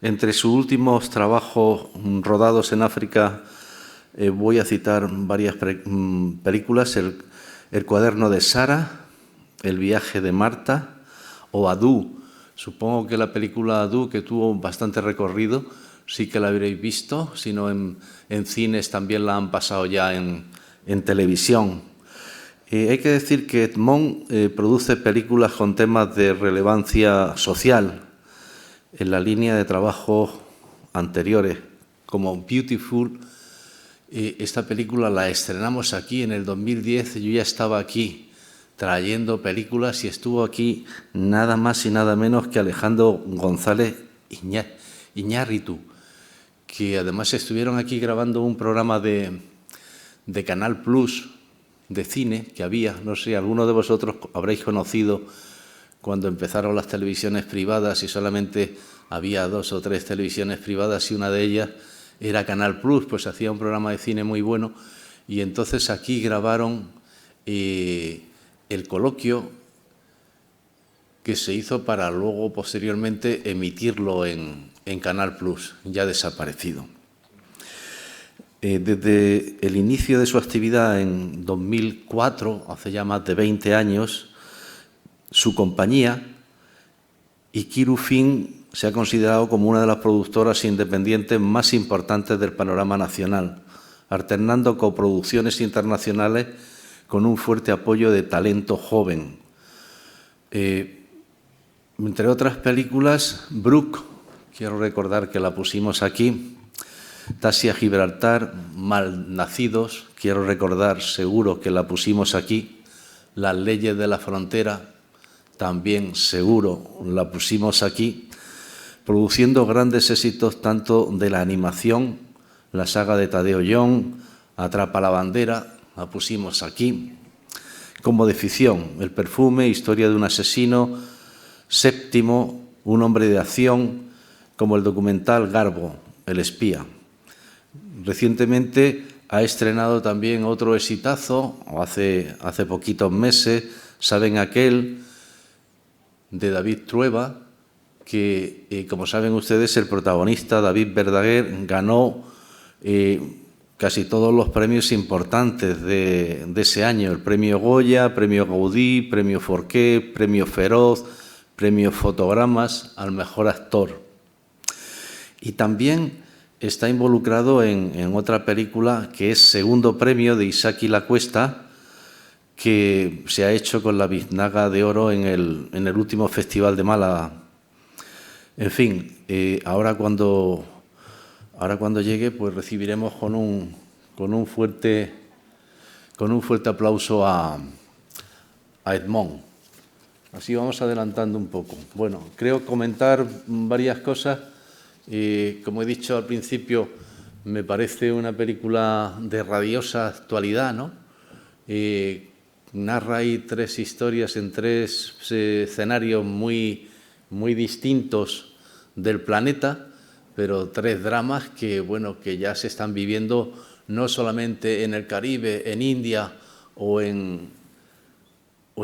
Entre sus últimos trabajos rodados en África, voy a citar varias películas: El cuaderno de Sara, El viaje de Marta o Adu. Supongo que la película Adu, que tuvo bastante recorrido, sí que la habréis visto, si no en cines también la han pasado ya en televisión. Hay que decir que Edmond produce películas con temas de relevancia social en la línea de trabajo anteriores, como Beautiful. Esta película la estrenamos aquí en el 2010, yo ya estaba aquí trayendo películas y estuvo aquí nada más y nada menos que Alejandro González Iñárritu, que además estuvieron aquí grabando un programa de Canal Plus de cine que había, no sé, alguno de vosotros habréis conocido cuando empezaron las televisiones privadas y solamente había 2 o 3 televisiones privadas y una de ellas era Canal Plus, pues hacía un programa de cine muy bueno y entonces aquí grabaron el coloquio que se hizo para luego posteriormente emitirlo en Canal Plus, ya desaparecido. Desde el inicio de su actividad en 2004, hace ya más de 20 años, su compañía, Ikiru Film, se ha considerado como una de las productoras independientes más importantes del panorama nacional, alternando coproducciones internacionales con un fuerte apoyo de talento joven. Entre otras películas, Brooke, quiero recordar que la pusimos aquí, Taxi a Gibraltar, Malnacidos, quiero recordar, seguro que la pusimos aquí, Las leyes de la frontera, también seguro la pusimos aquí, produciendo grandes éxitos tanto de la animación, la saga de Tadeo Young, Atrapa la bandera, la pusimos aquí, como de ficción, El perfume, Historia de un asesino, Séptimo, Un hombre de acción, como el documental Garbo, El espía. Recientemente ha estrenado también otro exitazo, hace poquitos meses, Saben aquel, de David Trueba, que, como saben ustedes, el protagonista, David Verdaguer, ganó casi todos los premios importantes de ese año: el premio Goya, premio Gaudí, premio Forqué, premio Feroz, premio Fotogramas al mejor actor. Y también está involucrado en otra película que es segundo premio de Isaki Lacuesta, que se ha hecho con la Biznaga de Oro en el último Festival de Málaga. En fin, ahora cuando llegue, pues recibiremos con un fuerte aplauso a Edmond. Así vamos adelantando un poco. Bueno, creo comentar varias cosas. Como he dicho al principio, me parece una película de rabiosa actualidad, ¿no? Narra ahí 3 historias en 3 escenarios muy distintos del planeta, pero 3 dramas que, bueno, que ya se están viviendo no solamente en el Caribe, en India o en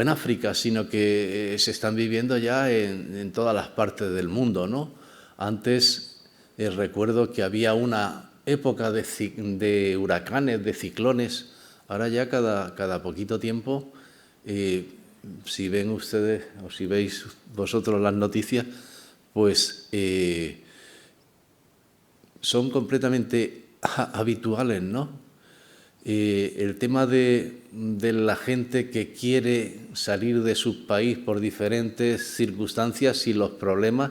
África, sino que se están viviendo ya en todas las partes del mundo, ¿no? Antes recuerdo que había una época de huracanes, de ciclones. Ahora ya cada poquito tiempo, si ven ustedes o si veis vosotros las noticias, pues son completamente habituales, ¿no? El tema de la gente que quiere salir de su país por diferentes circunstancias y los problemas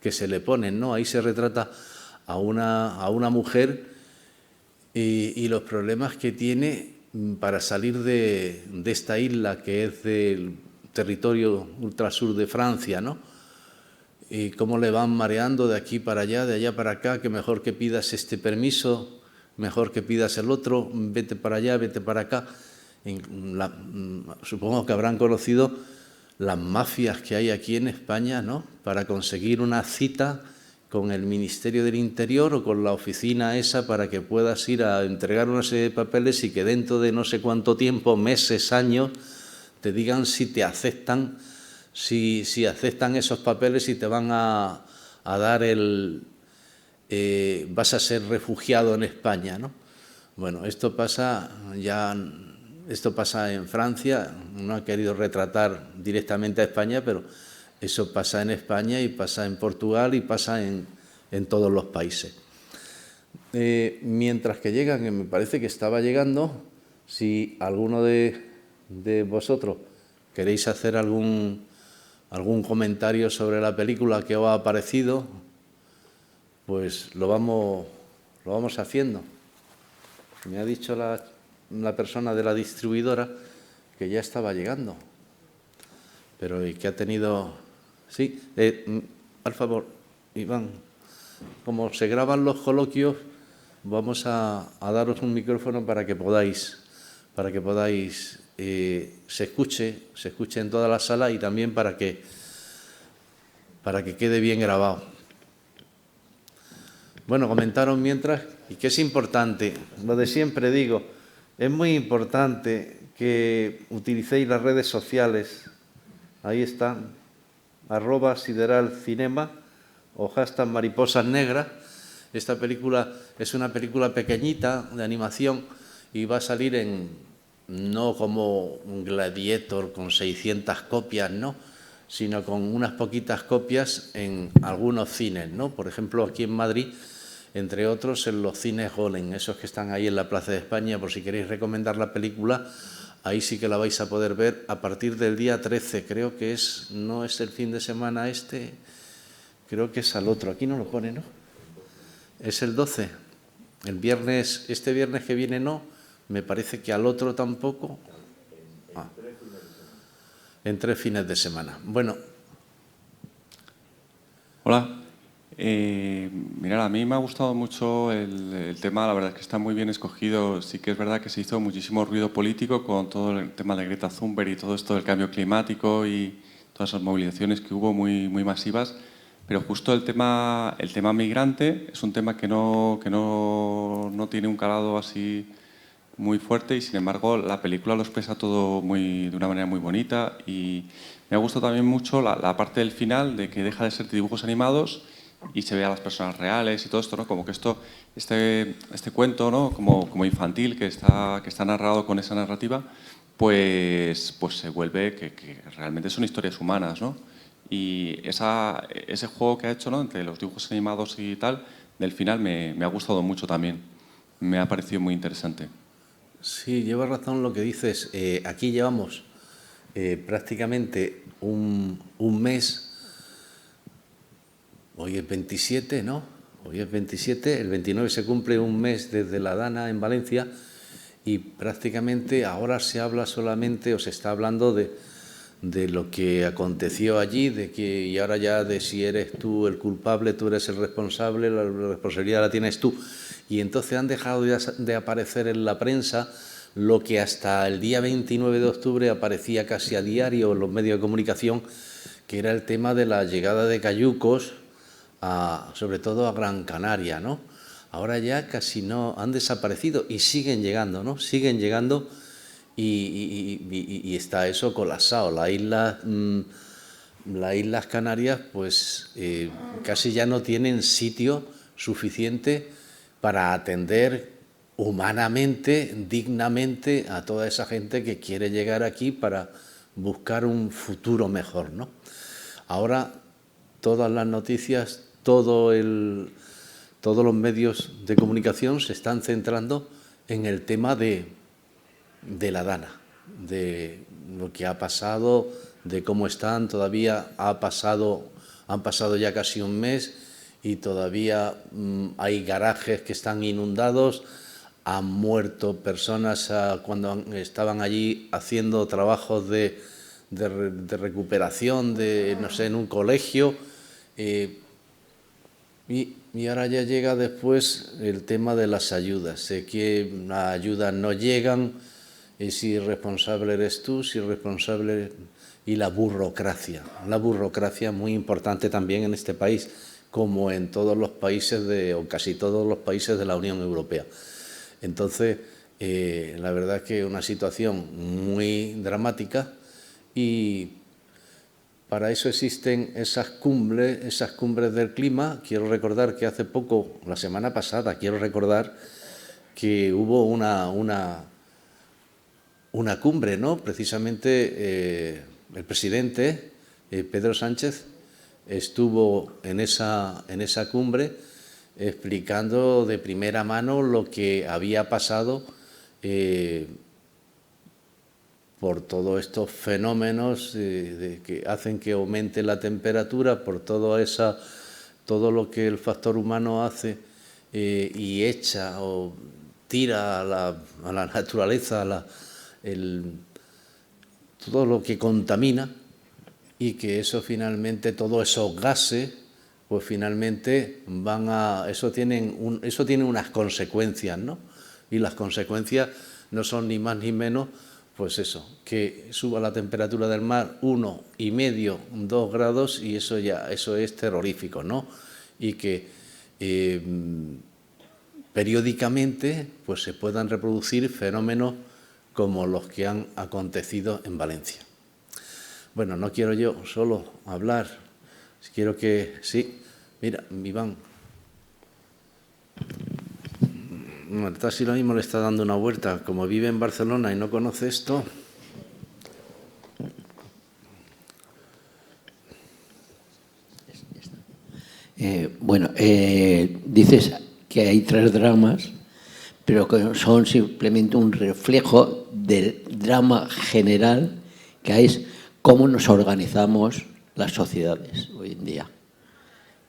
que se le ponen, ¿no? Ahí se retrata a una mujer y los problemas que tiene para salir de esta isla que es del territorio ultrasur de Francia, ¿no? Y cómo le van mareando de aquí para allá, de allá para acá, que mejor que pidas este permiso, mejor que pidas el otro, vete para allá, vete para acá. Supongo que habrán conocido las mafias que hay aquí en España, ¿no? Para conseguir una cita con el Ministerio del Interior o con la oficina esa para que puedas ir a entregar una serie de papeles y que dentro de no sé cuánto tiempo, meses, años, te digan si te aceptan, si aceptan esos papeles y te van a dar el vas a ser refugiado en España, ¿no? Bueno, esto pasa en Francia, no ha querido retratar directamente a España, pero eso pasa en España y pasa en Portugal y pasa en todos los países. Mientras que llegan, que me parece que estaba llegando, si alguno de vosotros queréis hacer algún comentario sobre la película que os ha parecido, pues lo vamos haciendo. Me ha dicho la persona de la distribuidora que ya estaba llegando, pero y que ha tenido... Sí, al favor, Iván, como se graban los coloquios, vamos a daros un micrófono para que podáis se escuche en toda la sala y también para que quede bien grabado. Bueno, comentaron mientras, y que es importante, lo de siempre digo, es muy importante que utilicéis las redes sociales. Ahí están, @sideralcinema o hashtag mariposas negras. Esta película es una película pequeñita de animación y va a salir no como un Gladiator con 600 copias, ¿no?, sino con unas poquitas copias en algunos cines, ¿no? Por ejemplo, aquí en Madrid, entre otros, en los cines Golem, esos que están ahí en la Plaza de España, por si queréis recomendar la película, ahí sí que la vais a poder ver a partir del día 13, creo que no es el fin de semana creo que es al otro, aquí no lo pone, ¿no? Es el 12, este viernes que viene no, me parece que al otro tampoco. En 3 fines de semana. Bueno. Hola. Mirad, a mí me ha gustado mucho el tema, la verdad es que está muy bien escogido. Sí que es verdad que se hizo muchísimo ruido político con todo el tema de Greta Thunberg y todo esto del cambio climático y todas esas movilizaciones que hubo muy masivas. Pero justo el tema migrante es un tema que no tiene un calado así muy fuerte y, sin embargo, la película lo expresa todo de una manera muy bonita. Y me ha gustado también mucho la parte del final, de que deja de ser dibujos animados y se ve a las personas reales y todo esto, ¿no? Como que este cuento, ¿no?, como infantil, que está narrado con esa narrativa, pues se vuelve que realmente son historias humanas, ¿no? Y ese juego que ha hecho, ¿no?, entre los dibujos animados y tal, del final me ha gustado mucho también. Me ha parecido muy interesante. Sí, llevas razón lo que dices. Aquí llevamos prácticamente un mes. Hoy es 27, ¿no? Hoy es 27, el 29 se cumple un mes desde la Dana en Valencia y prácticamente ahora se habla solamente, o se está hablando de lo que aconteció allí, y ahora ya de si eres tú el culpable, tú eres el responsable, la responsabilidad la tienes tú. Y entonces han dejado de aparecer en la prensa lo que hasta el día 29 de octubre aparecía casi a diario en los medios de comunicación, que era el tema de la llegada de cayucos, sobre todo a Gran Canaria, ¿no? Ahora ya casi no, han desaparecido y siguen llegando, ¿no? Siguen llegando y está eso colapsado. Las Islas Canarias, pues casi ya no tienen sitio suficiente para atender humanamente, dignamente a toda esa gente que quiere llegar aquí para buscar un futuro mejor, ¿no? Ahora todas las noticias, todos los medios de comunicación se están centrando en el tema de la Dana, de lo que ha pasado, de cómo están. Todavía han pasado ya casi un mes y todavía hay garajes que están inundados. Han muerto personas cuando estaban allí haciendo trabajos de recuperación, no sé, en un colegio. Y ahora ya llega después el tema de las ayudas. Sé que las ayudas no llegan, y si responsable eres tú, si responsable... Y la burocracia muy importante también en este país, como en todos los países o casi todos los países de la Unión Europea. Entonces, la verdad es que es una situación muy dramática y para eso existen esas cumbres del clima. Quiero recordar que hace poco, la semana pasada, quiero recordar que hubo una cumbre, ¿no? Precisamente el presidente, Pedro Sánchez, estuvo en esa cumbre explicando de primera mano lo que había pasado por todos estos fenómenos que hacen que aumente la temperatura, por todo lo que el factor humano hace y echa o tira a la naturaleza, todo lo que contamina, y que eso finalmente, todos esos gases, pues finalmente eso tiene unas consecuencias, ¿no? Y las consecuencias no son ni más ni menos, pues eso, que suba la temperatura del mar 1,5, 2 grados, y eso es terrorífico, ¿no? Y que periódicamente pues se puedan reproducir fenómenos como los que han acontecido en Valencia. Bueno, no quiero yo solo hablar, quiero que... Sí, mira, Iván. Casi lo mismo le está dando una vuelta. Como vive en Barcelona y no conoce esto... Dices que hay 3 dramas, pero que son simplemente un reflejo del drama general que es cómo nos organizamos las sociedades hoy en día.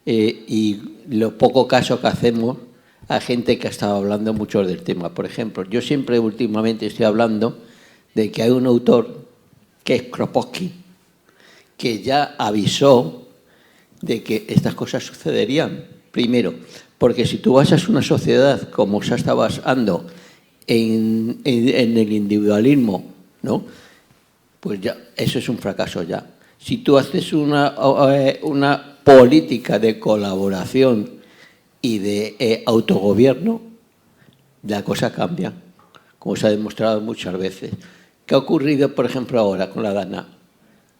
Y lo poco caso que hacemos a gente que ha estado hablando mucho del tema. Por ejemplo, yo siempre últimamente estoy hablando de que hay un autor, que es Kropotkin, que ya avisó de que estas cosas sucederían. Primero, porque si tú basas una sociedad como se está basando en el individualismo, ¿no?, pues ya eso es un fracaso ya. Si tú haces una política de colaboración y de autogobierno, la cosa cambia, como se ha demostrado muchas veces. ¿Qué ha ocurrido, por ejemplo, ahora con la DANA?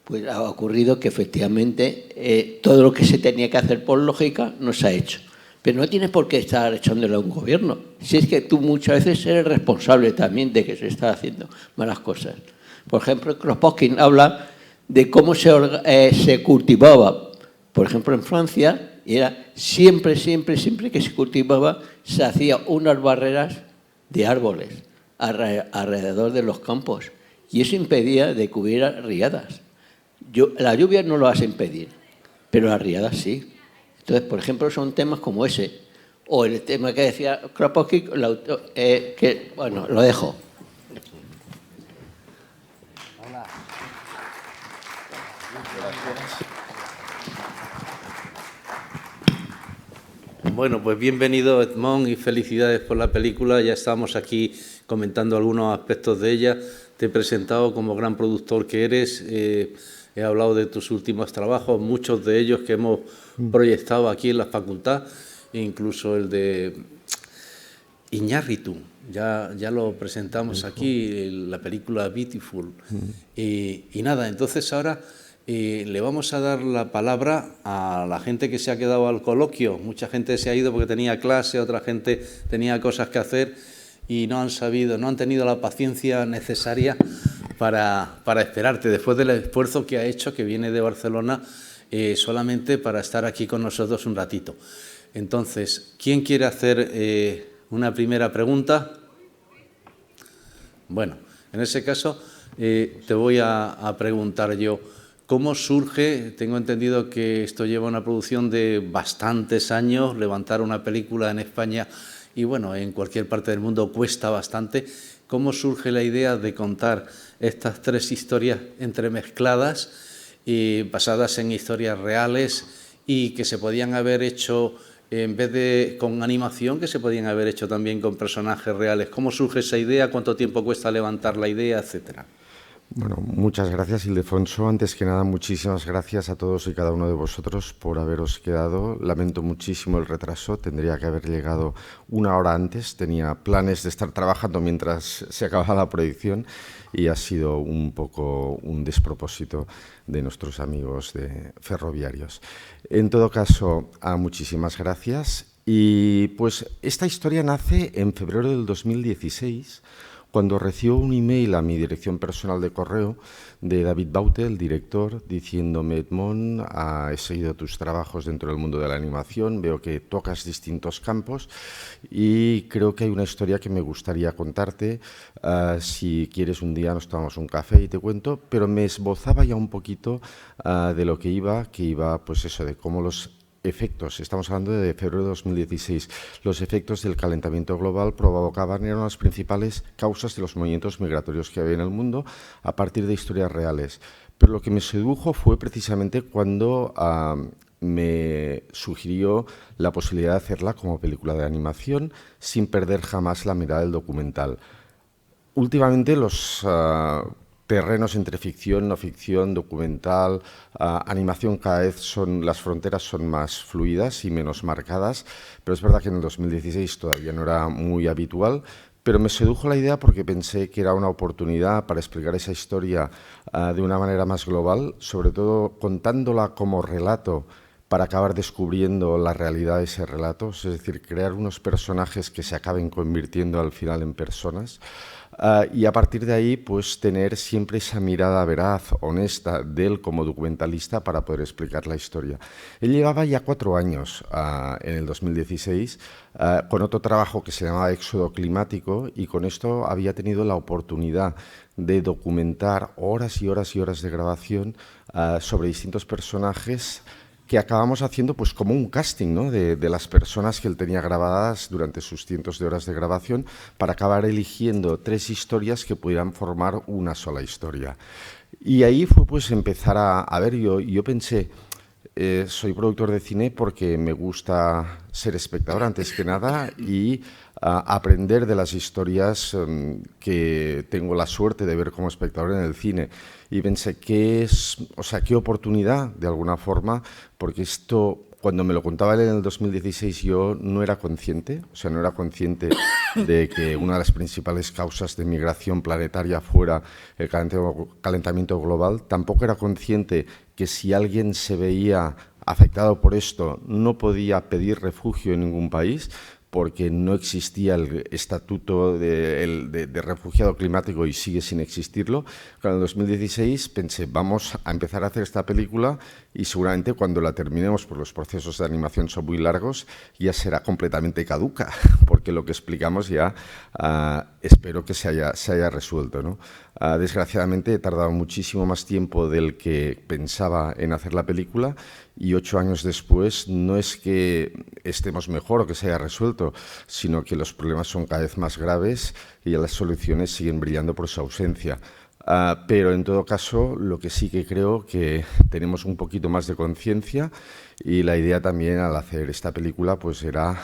Pues ha ocurrido que efectivamente todo lo que se tenía que hacer por lógica no se ha hecho. Pero no tienes por qué estar echándole a un gobierno. Si es que tú muchas veces eres responsable también de que se están haciendo malas cosas. Por ejemplo, Kropotkin habla de cómo se cultivaba. Por ejemplo, en Francia, era siempre que se cultivaba, se hacía unas barreras de árboles alrededor de los campos. Y eso impedía de que hubiera riadas. La lluvia no lo vas a impedir, pero las riadas sí. Entonces, por ejemplo, son temas como ese. O el tema que decía Kropotkin, bueno, lo dejo. Hola. Bueno, pues bienvenido, Edmond, y felicidades por la película. Ya estamos aquí comentando algunos aspectos de ella. Te he presentado como gran productor que eres. He hablado de tus últimos trabajos, muchos de ellos que hemos proyectado aquí en la facultad, incluso el de Iñárritu, ya lo presentamos aquí, la película Beautiful. Y nada, entonces ahora le vamos a dar la palabra a la gente que se ha quedado al coloquio. Mucha gente se ha ido porque tenía clase, otra gente tenía cosas que hacer y no han tenido la paciencia necesaria para esperarte, después del esfuerzo que ha hecho, que viene de Barcelona, solamente para estar aquí con nosotros un ratito. Entonces, ¿quién quiere hacer una primera pregunta? Bueno, en ese caso te voy a preguntar yo, ¿cómo surge? Tengo entendido que esto lleva una producción de bastantes años, levantar una película en España y bueno, en cualquier parte del mundo cuesta bastante. ¿Cómo surge la idea de contar estas 3 historias entremezcladas y basadas en historias reales y que se podían haber hecho, en vez de con animación, que se podían haber hecho también con personajes reales? ¿Cómo surge esa idea? ¿Cuánto tiempo cuesta levantar la idea? Etcétera. Bueno, muchas gracias, Ildefonso. Antes que nada, muchísimas gracias a todos y cada uno de vosotros por haberos quedado. Lamento muchísimo el retraso. Tendría que haber llegado una hora antes. Tenía planes de estar trabajando mientras se acababa la proyección y ha sido un poco un despropósito de nuestros amigos de ferroviarios. En todo caso, muchísimas gracias. Y pues esta historia nace en febrero del 2016, cuando recibo un email a mi dirección personal de correo de David Baute, el director, diciéndome: Edmond, he seguido tus trabajos dentro del mundo de la animación, veo que tocas distintos campos y creo que hay una historia que me gustaría contarte. Si quieres, un día nos tomamos un café y te cuento, pero me esbozaba ya un poquito de lo que iba, pues eso, de cómo los efectos, estamos hablando de febrero de 2016, los efectos del calentamiento global provocaban, eran las principales causas de los movimientos migratorios que había en el mundo a partir de historias reales. Pero lo que me sedujo fue precisamente cuando me sugirió la posibilidad de hacerla como película de animación sin perder jamás la mirada del documental. Últimamente los terrenos entre ficción, no ficción, documental, animación, cada vez las fronteras son más fluidas y menos marcadas, pero es verdad que en el 2016 todavía no era muy habitual, pero me sedujo la idea porque pensé que era una oportunidad para explicar esa historia de una manera más global, sobre todo contándola como relato para acabar descubriendo la realidad de ese relato, es decir, crear unos personajes que se acaben convirtiendo al final en personas. Y a partir de ahí, pues tener siempre esa mirada veraz, honesta de él como documentalista para poder explicar la historia. Él llevaba ya 4 años en el 2016 con otro trabajo que se llamaba Éxodo Climático, y con esto había tenido la oportunidad de documentar horas y horas y horas de grabación sobre distintos personajes que acabamos haciendo pues como un casting, ¿no?, de las personas que él tenía grabadas durante sus cientos de horas de grabación, para acabar eligiendo 3 historias que pudieran formar una sola historia. Y ahí fue pues empezar a ver, yo pensé, soy productor de cine porque me gusta ser espectador antes que nada y aprender de las historias que tengo la suerte de ver como espectador en el cine. Y pensé, qué oportunidad, de alguna forma, porque esto, cuando me lo contaba él en el 2016, yo no era consciente, de que una de las principales causas de migración planetaria fuera el calentamiento global. Tampoco era consciente que si alguien se veía afectado por esto no podía pedir refugio en ningún país, porque no existía el estatuto de refugiado climático y sigue sin existirlo. En el 2016 pensé, vamos a empezar a hacer esta película y seguramente cuando la terminemos, pues los procesos de animación son muy largos, ya será completamente caduca, porque lo que explicamos ya espero que se haya resuelto, ¿no? Desgraciadamente he tardado muchísimo más tiempo del que pensaba en hacer la película, y 8 años después no es que estemos mejor o que se haya resuelto, sino que los problemas son cada vez más graves y las soluciones siguen brillando por su ausencia. Pero en todo caso, lo que sí que creo que tenemos un poquito más de conciencia, y la idea también al hacer esta película pues era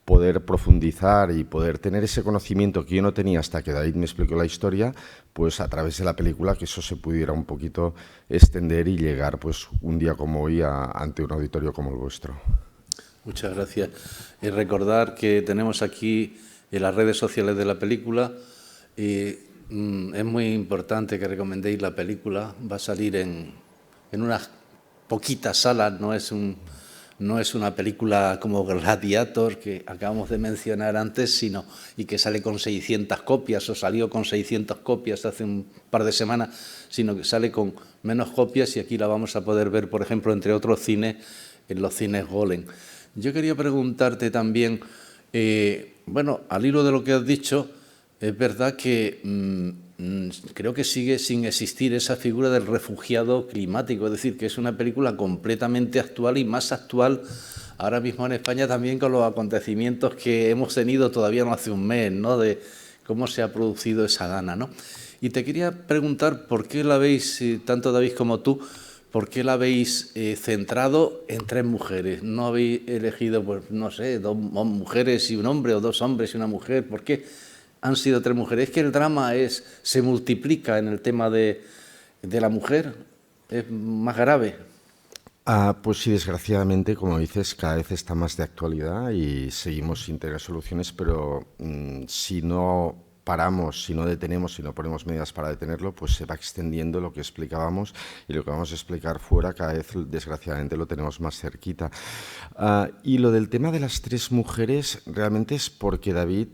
poder profundizar y poder tener ese conocimiento que yo no tenía hasta que David me explicó la historia, pues a través de la película, que eso se pudiera un poquito extender y llegar pues un día como hoy ante un auditorio como el vuestro. Muchas gracias. Y recordar que tenemos aquí en las redes sociales de la película, y es muy importante que recomendéis la película. Va a salir en unas poquitas salas, no es una película como Gladiator, que acabamos de mencionar antes, y que sale con 600 copias, o salió con 600 copias hace un par de semanas, sino que sale con menos copias, y aquí la vamos a poder ver, por ejemplo, entre otros cines, en los cines Golem. Yo quería preguntarte también, al hilo de lo que has dicho, es verdad que creo que sigue sin existir esa figura del refugiado climático, es decir, que es una película completamente actual, y más actual ahora mismo en España también con los acontecimientos que hemos tenido todavía no hace un mes, ¿no?, de cómo se ha producido esa gana, ¿no? Y te quería preguntar por qué la veis, tanto David como tú, ¿por qué la habéis centrado en 3 mujeres? ¿No habéis elegido, pues no sé, 2 mujeres y un hombre, o 2 hombres y una mujer? ¿Por qué han sido 3 mujeres. Es que el drama se multiplica en el tema de la mujer, es más grave. Pues sí, desgraciadamente, como dices, cada vez está más de actualidad y seguimos sin tener soluciones, pero si no paramos, si no detenemos, si no ponemos medidas para detenerlo, pues se va extendiendo lo que explicábamos, y lo que vamos a explicar fuera cada vez, desgraciadamente, lo tenemos más cerquita. Y lo del tema de las 3 mujeres realmente es porque David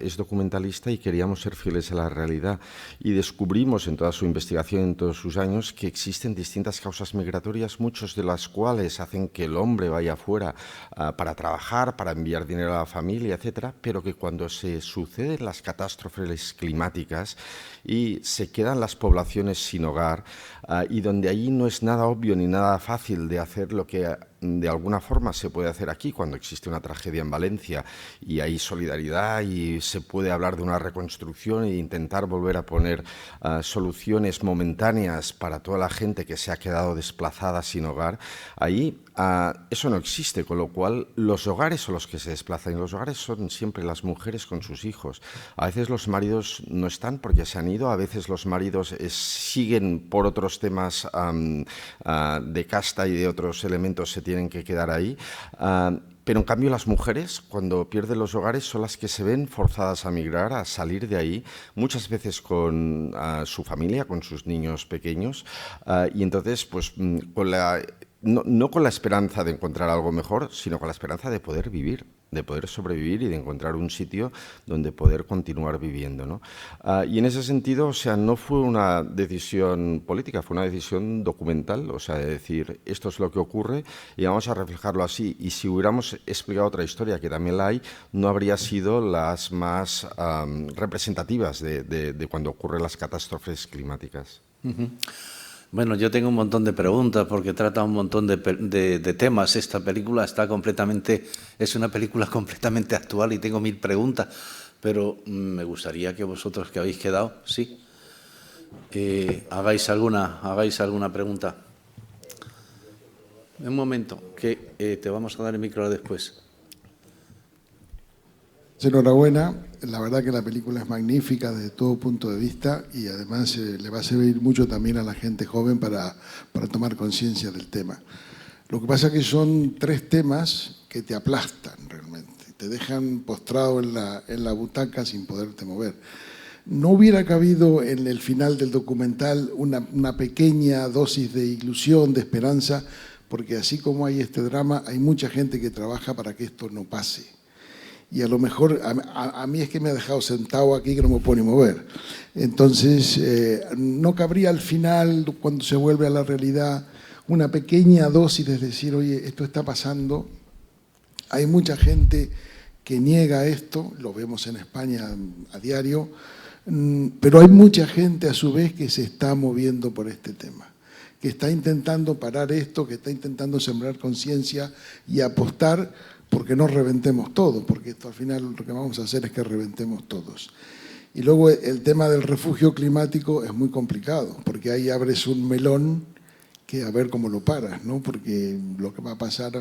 es documentalista y queríamos ser fieles a la realidad, y descubrimos en toda su investigación, en todos sus años, que existen distintas causas migratorias, muchas de las cuales hacen que el hombre vaya afuera para trabajar, para enviar dinero a la familia, etcétera, pero que cuando se suceden las catástrofes climáticas y se quedan las poblaciones sin hogar, y donde allí no es nada obvio ni nada fácil de hacer lo que de alguna forma se puede hacer aquí cuando existe una tragedia en Valencia y hay solidaridad y se puede hablar de una reconstrucción e intentar volver a poner soluciones momentáneas para toda la gente que se ha quedado desplazada sin hogar. Ahí eso no existe, con lo cual los hogares son los que se desplazan, y los hogares son siempre las mujeres con sus hijos. A veces los maridos no están porque se han ido, a veces los maridos siguen por otros temas de casta y de otros elementos, se tienen que quedar ahí. Pero en cambio las mujeres, cuando pierden los hogares, son las que se ven forzadas a migrar, a salir de ahí, muchas veces con su familia, con sus niños pequeños, y entonces pues no con la esperanza de encontrar algo mejor, sino con la esperanza de poder vivir, de poder sobrevivir y de encontrar un sitio donde poder continuar viviendo, ¿no? Y en ese sentido, o sea, no fue una decisión política, fue una decisión documental, o sea, de decir, esto es lo que ocurre y vamos a reflejarlo así. Y si hubiéramos explicado otra historia, que también la hay, no habría sido las más representativas de cuando ocurren las catástrofes climáticas. Uh-huh. Bueno, yo tengo un montón de preguntas porque trata un montón de temas. Esta película es una película completamente actual y tengo 1000 preguntas, pero me gustaría que vosotros que habéis quedado, sí, hagáis alguna pregunta. Un momento, que te vamos a dar el micro después. Enhorabuena, la verdad que la película es magnífica desde todo punto de vista y además le va a servir mucho también a la gente joven para tomar conciencia del tema. Lo que pasa es que son 3 temas que te aplastan realmente, te dejan postrado en la butaca sin poderte mover. ¿No hubiera cabido en el final del documental una pequeña dosis de ilusión, de esperanza? Porque así como hay este drama, hay mucha gente que trabaja para que esto no pase. Y a lo mejor, a mí es que me ha dejado sentado aquí que no me puedo ni mover. Entonces, ¿no cabría al final, cuando se vuelve a la realidad, una pequeña dosis de decir, oye, esto está pasando? Hay mucha gente que niega esto, lo vemos en España a diario, pero hay mucha gente a su vez que se está moviendo por este tema, que está intentando parar esto, que está intentando sembrar conciencia y apostar porque no reventemos todo, porque esto al final lo que vamos a hacer es que reventemos todos. Y luego el tema del refugio climático es muy complicado, porque ahí abres un melón que a ver cómo lo paras, ¿no? Porque lo que va a pasar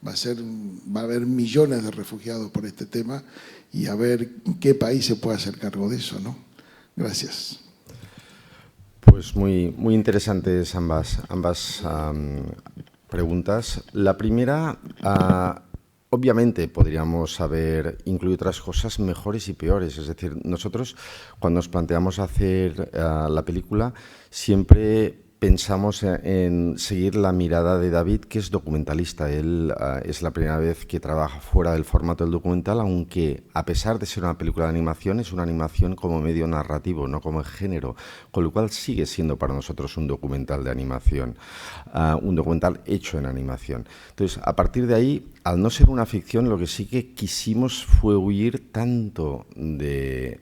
va a haber millones de refugiados por este tema y a ver qué país se puede hacer cargo de eso, ¿no? Gracias. Pues muy interesantes ambas preguntas. La primera, obviamente podríamos haber incluido otras cosas mejores y peores. Es decir, nosotros cuando nos planteamos hacer la película siempre pensamos en seguir la mirada de David, que es documentalista. Él es la primera vez que trabaja fuera del formato del documental, aunque a pesar de ser una película de animación, es una animación como medio narrativo, no como género, con lo cual sigue siendo para nosotros un documental de animación, un documental hecho en animación. Entonces, a partir de ahí, al no ser una ficción, lo que sí que quisimos fue huir tanto de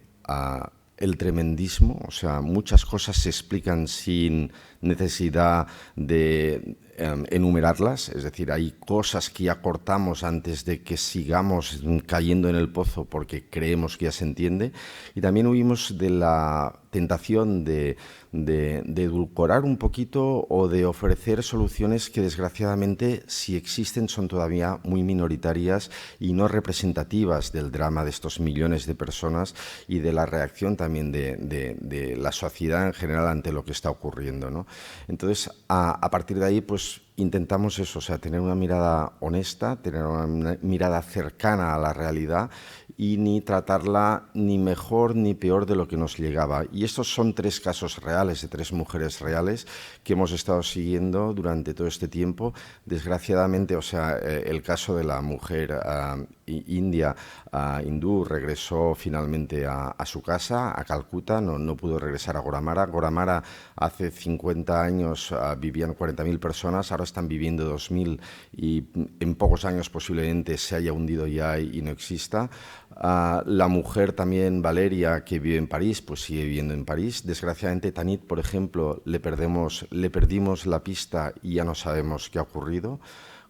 el tremendismo, o sea, muchas cosas se explican sin necesidad de enumerarlas, es decir, hay cosas que ya cortamos antes de que sigamos cayendo en el pozo porque creemos que ya se entiende, y también huimos de la tentación de edulcorar un poquito o de ofrecer soluciones que desgraciadamente, si existen, son todavía muy minoritarias y no representativas del drama de estos millones de personas y de la reacción también de la sociedad en general ante lo que está ocurriendo, ¿no? Entonces, a partir de ahí, pues intentamos eso, o sea, tener una mirada honesta, tener una mirada cercana a la realidad y ni tratarla ni mejor ni peor de lo que nos llegaba. Y estos son 3 casos reales de 3 mujeres reales que hemos estado siguiendo durante todo este tiempo. Desgraciadamente, o sea, el caso de la mujer india, hindú, regresó finalmente a su casa, a Calcuta, no pudo regresar a Goramara. Goramara hace 50 años vivían 40.000 personas, ahora están viviendo 2.000 y en pocos años posiblemente se haya hundido ya y no exista. La mujer también, Valeria, que vive en París, pues sigue viviendo en París. Desgraciadamente, Tanit, por ejemplo, le perdimos la pista y ya no sabemos qué ha ocurrido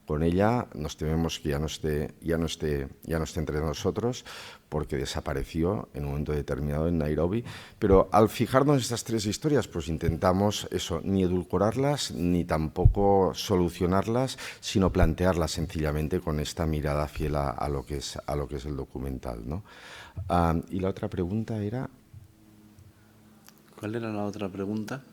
con ella. Nos tememos que ya no esté entre nosotros porque desapareció en un momento determinado en Nairobi. Pero al fijarnos en estas 3 historias, pues intentamos eso, ni edulcorarlas ni tampoco solucionarlas, sino plantearlas sencillamente con esta mirada fiel a lo que es el documental, ¿no? Y la otra pregunta era... ¿Cuál era la otra pregunta?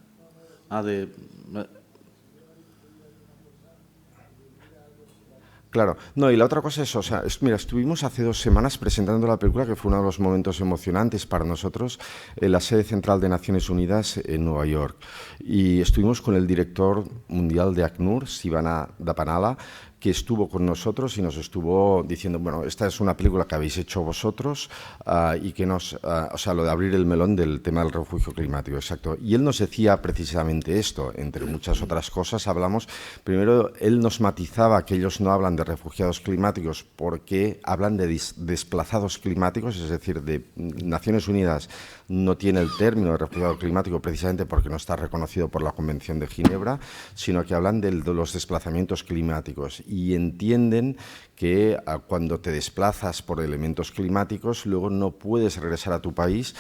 Claro, no, y la otra cosa es, o sea, mira, estuvimos hace 2 semanas presentando la película, que fue uno de los momentos emocionantes para nosotros, en la sede central de Naciones Unidas en Nueva York. Y estuvimos con el director mundial de ACNUR, Sivana Dapanala, que estuvo con nosotros y nos estuvo diciendo, bueno, esta es una película que habéis hecho vosotros y que o sea, lo de abrir el melón del tema del refugio climático, exacto. Y él nos decía precisamente esto, entre muchas otras cosas, primero él nos matizaba que ellos no hablan de refugiados climáticos porque hablan de desplazados climáticos, es decir, de Naciones Unidas no tiene el término de refugiado climático precisamente porque no está reconocido por la Convención de Ginebra, sino que hablan de los desplazamientos climáticos y entienden que cuando te desplazas por elementos climáticos luego no puedes regresar a tu país,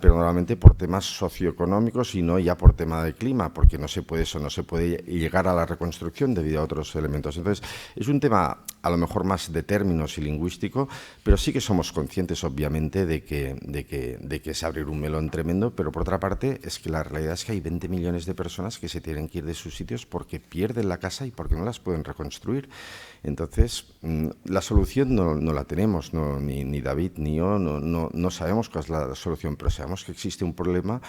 pero normalmente por temas socioeconómicos y no ya por tema de clima, porque no se puede llegar a la reconstrucción debido a otros elementos. Entonces, es un tema a lo mejor más de términos y lingüístico, pero sí que somos conscientes, obviamente, de que es abrir un melón tremendo, pero por otra parte es que la realidad es que hay 20 millones de personas que se tienen que ir de sus sitios porque pierden la casa y porque no las pueden reconstruir. Entonces, la solución no la tenemos, ni David ni yo, no sabemos cuál es la solución, pero sabemos que existe un problema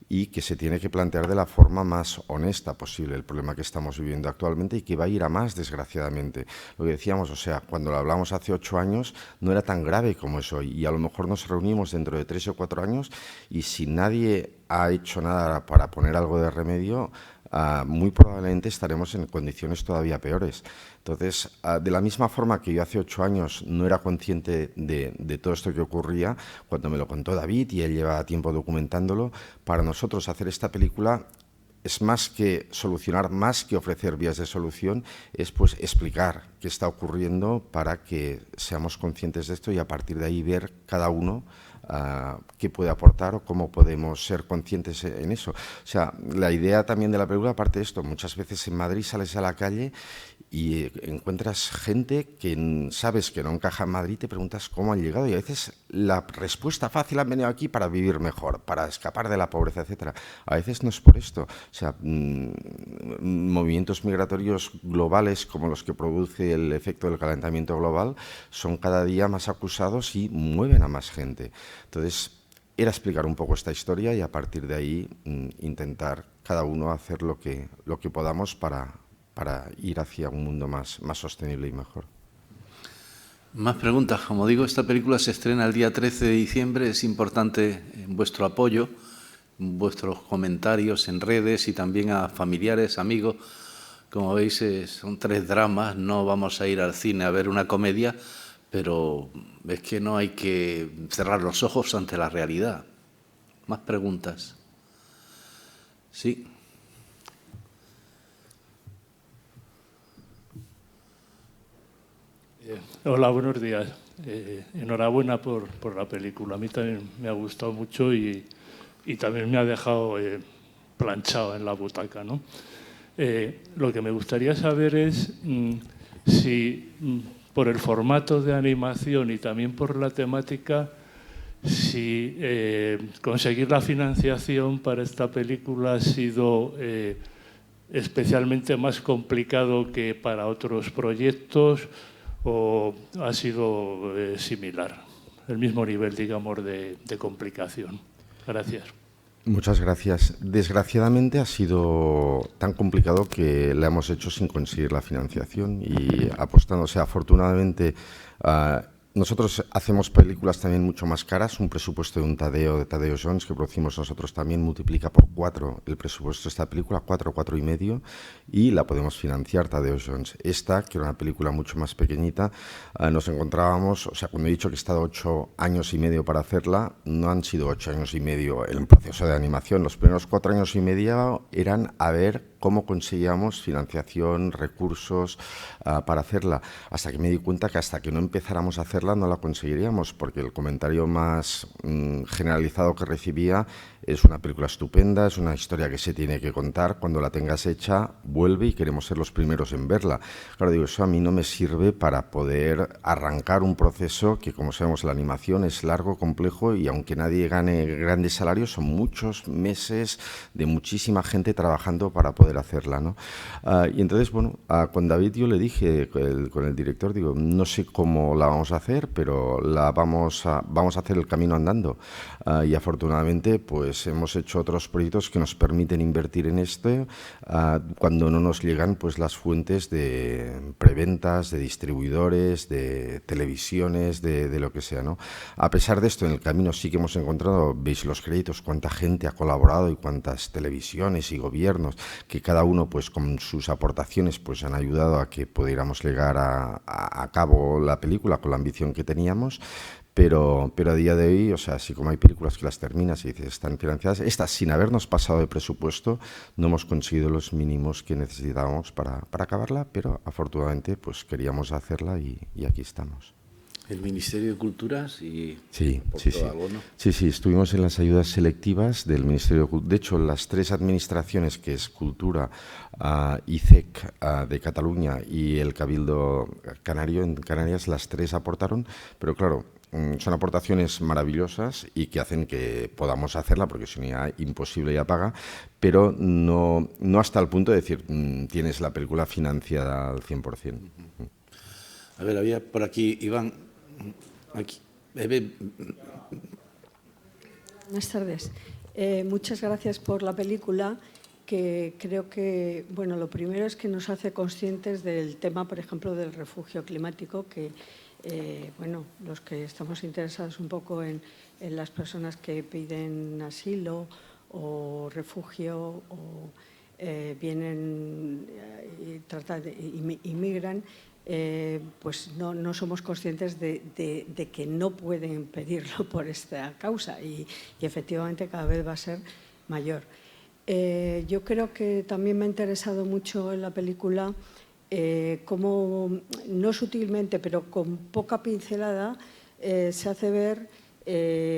y que se tiene que plantear de la forma más honesta posible el problema que estamos viviendo actualmente y que va a ir a más, desgraciadamente. Lo que decíamos, o sea, cuando lo hablamos hace 8 años no era tan grave como es hoy y a lo mejor nos reunimos dentro de 3 o 4 años y si nadie ha hecho nada para poner algo de remedio, muy probablemente estaremos en condiciones todavía peores. Entonces, de la misma forma que yo hace 8 años no era consciente de todo esto que ocurría, cuando me lo contó David y él lleva tiempo documentándolo, para nosotros hacer esta película es más que solucionar, más que ofrecer vías de solución, es pues explicar qué está ocurriendo para que seamos conscientes de esto y a partir de ahí ver cada uno qué puede aportar o cómo podemos ser conscientes en eso. O sea, la idea también de la película, aparte de esto, muchas veces en Madrid sales a la calle y encuentras gente que sabes que no encaja en Madrid y te preguntas cómo han llegado y a veces la respuesta fácil: han venido aquí para vivir mejor, para escapar de la pobreza, etcétera. A veces no es por esto. O sea, movimientos migratorios globales como los que produce el efecto del calentamiento global son cada día más acusados y mueven a más gente. Entonces, era explicar un poco esta historia y a partir de ahí intentar cada uno hacer lo que podamos para ir hacia un mundo más sostenible y mejor. Más preguntas. Como digo, esta película se estrena el día 13 de diciembre. Es importante vuestro apoyo, vuestros comentarios en redes y también a familiares, amigos. Como veis, son 3 dramas. No vamos a ir al cine a ver una comedia, pero es que no hay que cerrar los ojos ante la realidad. Más preguntas. Sí. Hola, buenos días. Enhorabuena por la película. A mí también me ha gustado mucho y también me ha dejado planchado en la butaca, ¿no? Lo que me gustaría saber es si por el formato de animación y también por la temática, si conseguir la financiación para esta película ha sido especialmente más complicado que para otros proyectos o ha sido similar, el mismo nivel, digamos, de complicación. Gracias. Muchas gracias. Desgraciadamente ha sido tan complicado que la hemos hecho sin conseguir la financiación y apostando. O sea, afortunadamente nosotros hacemos películas también mucho más caras. Un presupuesto de Tadeo Jones, que producimos nosotros, también multiplica por 4 el presupuesto de esta película, 4 y medio, y la podemos financiar Tadeo Jones. Esta, que era una película mucho más pequeñita, nos encontrábamos, o sea, cuando he dicho que he estado 8 años y medio para hacerla, no han sido 8 años y medio el proceso de animación. Los primeros 4 años y medio eran a ver cómo conseguíamos financiación, recursos para hacerla, hasta que me di cuenta que hasta que no empezáramos a hacerla no la conseguiríamos, porque el comentario más generalizado que recibía es una película estupenda, es una historia que se tiene que contar, cuando la tengas hecha vuelve y queremos ser los primeros en verla. Claro, digo, eso a mí no me sirve para poder arrancar un proceso que, como sabemos, la animación es largo, complejo y aunque nadie gane grandes salarios, son muchos meses de muchísima gente trabajando para poder hacerla, ¿no? Y entonces, bueno, con David yo le dije, con el director, digo, no sé cómo la vamos a hacer, pero vamos a hacer el camino andando. Y afortunadamente, pues hemos hecho otros proyectos que nos permiten invertir en esto cuando no nos llegan pues las fuentes de preventas, de distribuidores, de televisiones, de lo que sea, ¿no? A pesar de esto, en el camino sí que hemos encontrado, veis los créditos, cuánta gente ha colaborado y cuántas televisiones y gobiernos que cada uno pues con sus aportaciones pues han ayudado a que pudiéramos llegar a cabo la película con la ambición que teníamos. Pero a día de hoy, o sea, así como hay películas que las terminas y dices están financiadas, estas sin habernos pasado de presupuesto no hemos conseguido los mínimos que necesitábamos para acabarla, pero afortunadamente pues queríamos hacerla y aquí estamos. ¿El Ministerio de Cultura sí aportó algo, no? Sí, estuvimos en las ayudas selectivas del Ministerio de Cultura. De hecho, las 3 administraciones, que es Cultura, ICEC de Cataluña y el Cabildo Canario en Canarias, las 3 aportaron, pero claro, son aportaciones maravillosas y que hacen que podamos hacerla, porque si no ya imposible ya paga, pero no hasta el punto de decir tienes la película financiada al 100%. A ver, había por aquí, Iván, aquí. Buenas tardes. Muchas gracias por la película, que creo que, bueno, lo primero es que nos hace conscientes del tema, por ejemplo, del refugio climático, que bueno, los que estamos interesados un poco en las personas que piden asilo o refugio o vienen y inmigran, pues no somos conscientes de que no pueden pedirlo por esta causa y efectivamente cada vez va a ser mayor. Yo creo que también me ha interesado mucho en la película cómo, no sutilmente, pero con poca pincelada, se hace ver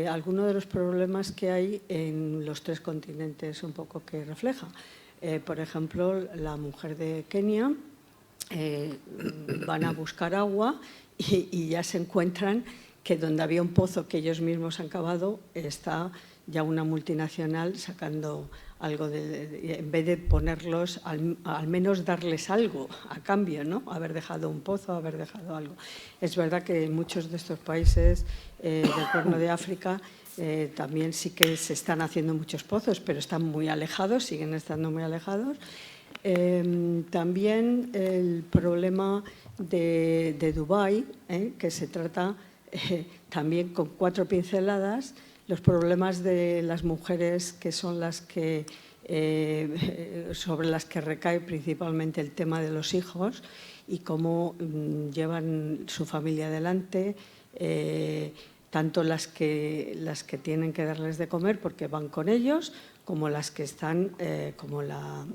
algunos de los problemas que hay en los 3 continentes un poco que refleja. Por ejemplo, la mujer de Kenia van a buscar agua y ya se encuentran que donde había un pozo que ellos mismos han cavado está ya una multinacional sacando algo, en vez de ponerlos, al menos darles algo a cambio, ¿no? Haber dejado un pozo, haber dejado algo. Es verdad que en muchos de estos países del Cuerno de África también sí que se están haciendo muchos pozos, pero están muy alejados, siguen estando muy alejados. También el problema de Dubái, que se trata también con 4 pinceladas, los problemas de las mujeres, que son las que sobre las que recae principalmente el tema de los hijos y cómo llevan su familia adelante, tanto las que tienen que darles de comer porque van con ellos, como las que están, como la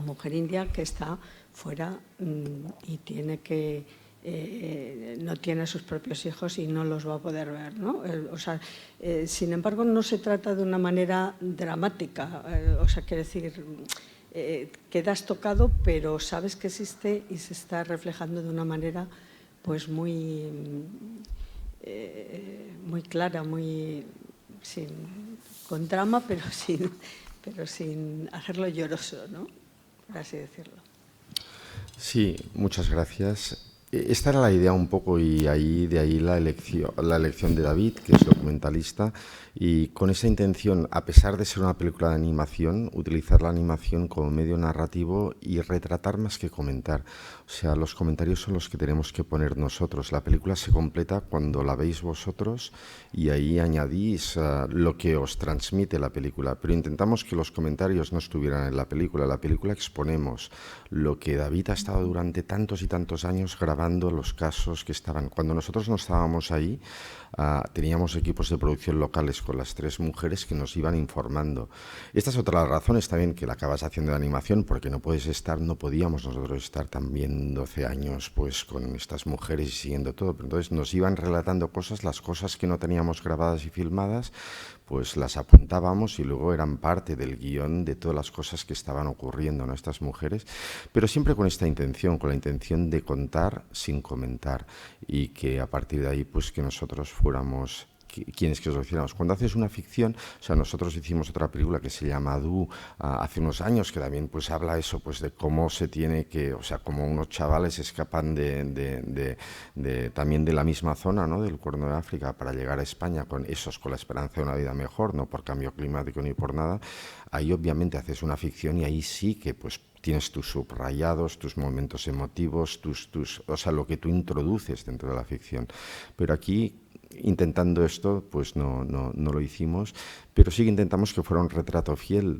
mujer india que está fuera y tiene que no tiene a sus propios hijos y no los va a poder ver, ¿no? Sin embargo, no se trata de una manera dramática, quiero decir, quedas tocado, pero sabes que existe y se está reflejando de una manera pues muy clara, con drama, pero sin hacerlo lloroso, ¿no? Por así decirlo. Sí, muchas gracias. Esta era la idea un poco y de ahí la elección de David, que es documentalista, y con esa intención, a pesar de ser una película de animación, utilizar la animación como medio narrativo y retratar más que comentar. O sea, los comentarios son los que tenemos que poner nosotros. La película se completa cuando la veis vosotros y ahí añadís lo que os transmite la película. Pero intentamos que los comentarios no estuvieran en la película. La película exponemos lo que David ha estado durante tantos y tantos años grabando, los casos que estaban. Cuando nosotros no estábamos ahí, teníamos equipos de producción locales con las 3 mujeres que nos iban informando. Esta es otra de las razones también que la acabas haciendo de animación, porque no podíamos nosotros estar también 12 años pues con estas mujeres y siguiendo todo. Pero entonces nos iban relatando cosas, las cosas que no teníamos grabadas y filmadas, pues las apuntábamos y luego eran parte del guión de todas las cosas que estaban ocurriendo, ¿no? Estas mujeres, pero siempre con esta intención, con la intención de contar sin comentar y que a partir de ahí pues que nosotros fuéramos quienes que os lo hiciéramos. Cuando haces una ficción, nosotros hicimos otra película que se llama Du hace unos años, que también pues habla eso, pues de cómo se tiene que, cómo unos chavales escapan también de la misma zona, ¿no? Del Cuerno de África para llegar a España con la esperanza de una vida mejor, no por cambio climático ni por nada. Ahí obviamente haces una ficción y ahí sí que pues tienes tus subrayados, tus momentos emotivos, lo que tú introduces dentro de la ficción. Pero aquí, intentando esto, pues no lo hicimos, pero sí que intentamos que fuera un retrato fiel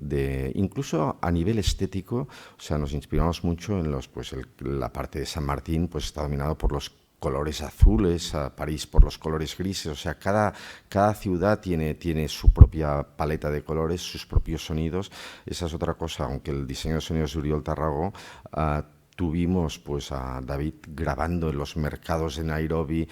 incluso a nivel estético. Nos inspiramos mucho en la parte de San Martín, pues está dominado por los colores azules, a París por los colores grises. Cada ciudad tiene su propia paleta de colores, sus propios sonidos. Esa es otra cosa, aunque el diseño de sonidos de Oriol Tarragó, tuvimos pues a David grabando en los mercados de Nairobi,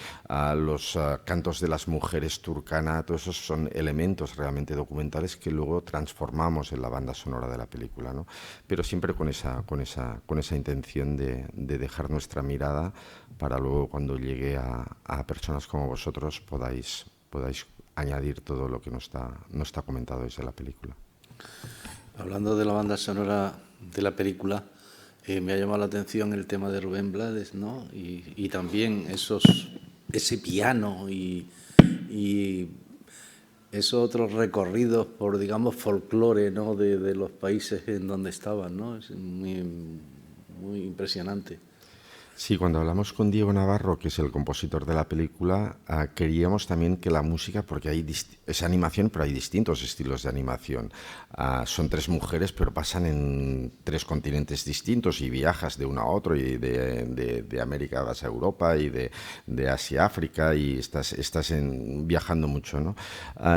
los cantos de las mujeres turcana. Todos esos son elementos realmente documentales que luego transformamos en la banda sonora de la película, ¿no? Pero siempre con esa intención de dejar nuestra mirada para luego cuando llegue a personas como vosotros podáis añadir todo lo que no está comentado desde la película. Hablando de la banda sonora de la película, me ha llamado la atención el tema de Rubén Blades, ¿no? Y también ese piano y esos otros recorridos por, digamos, folclore, ¿no? de los países en donde estaban, ¿no? Es muy, muy impresionante. Sí, cuando hablamos con Diego Navarro, que es el compositor de la película, queríamos también que la música, porque es animación, pero hay distintos estilos de animación. Son 3 mujeres, pero pasan en 3 continentes distintos y viajas de uno a otro, y de América vas a Europa y de Asia a África, y estás viajando mucho, ¿no?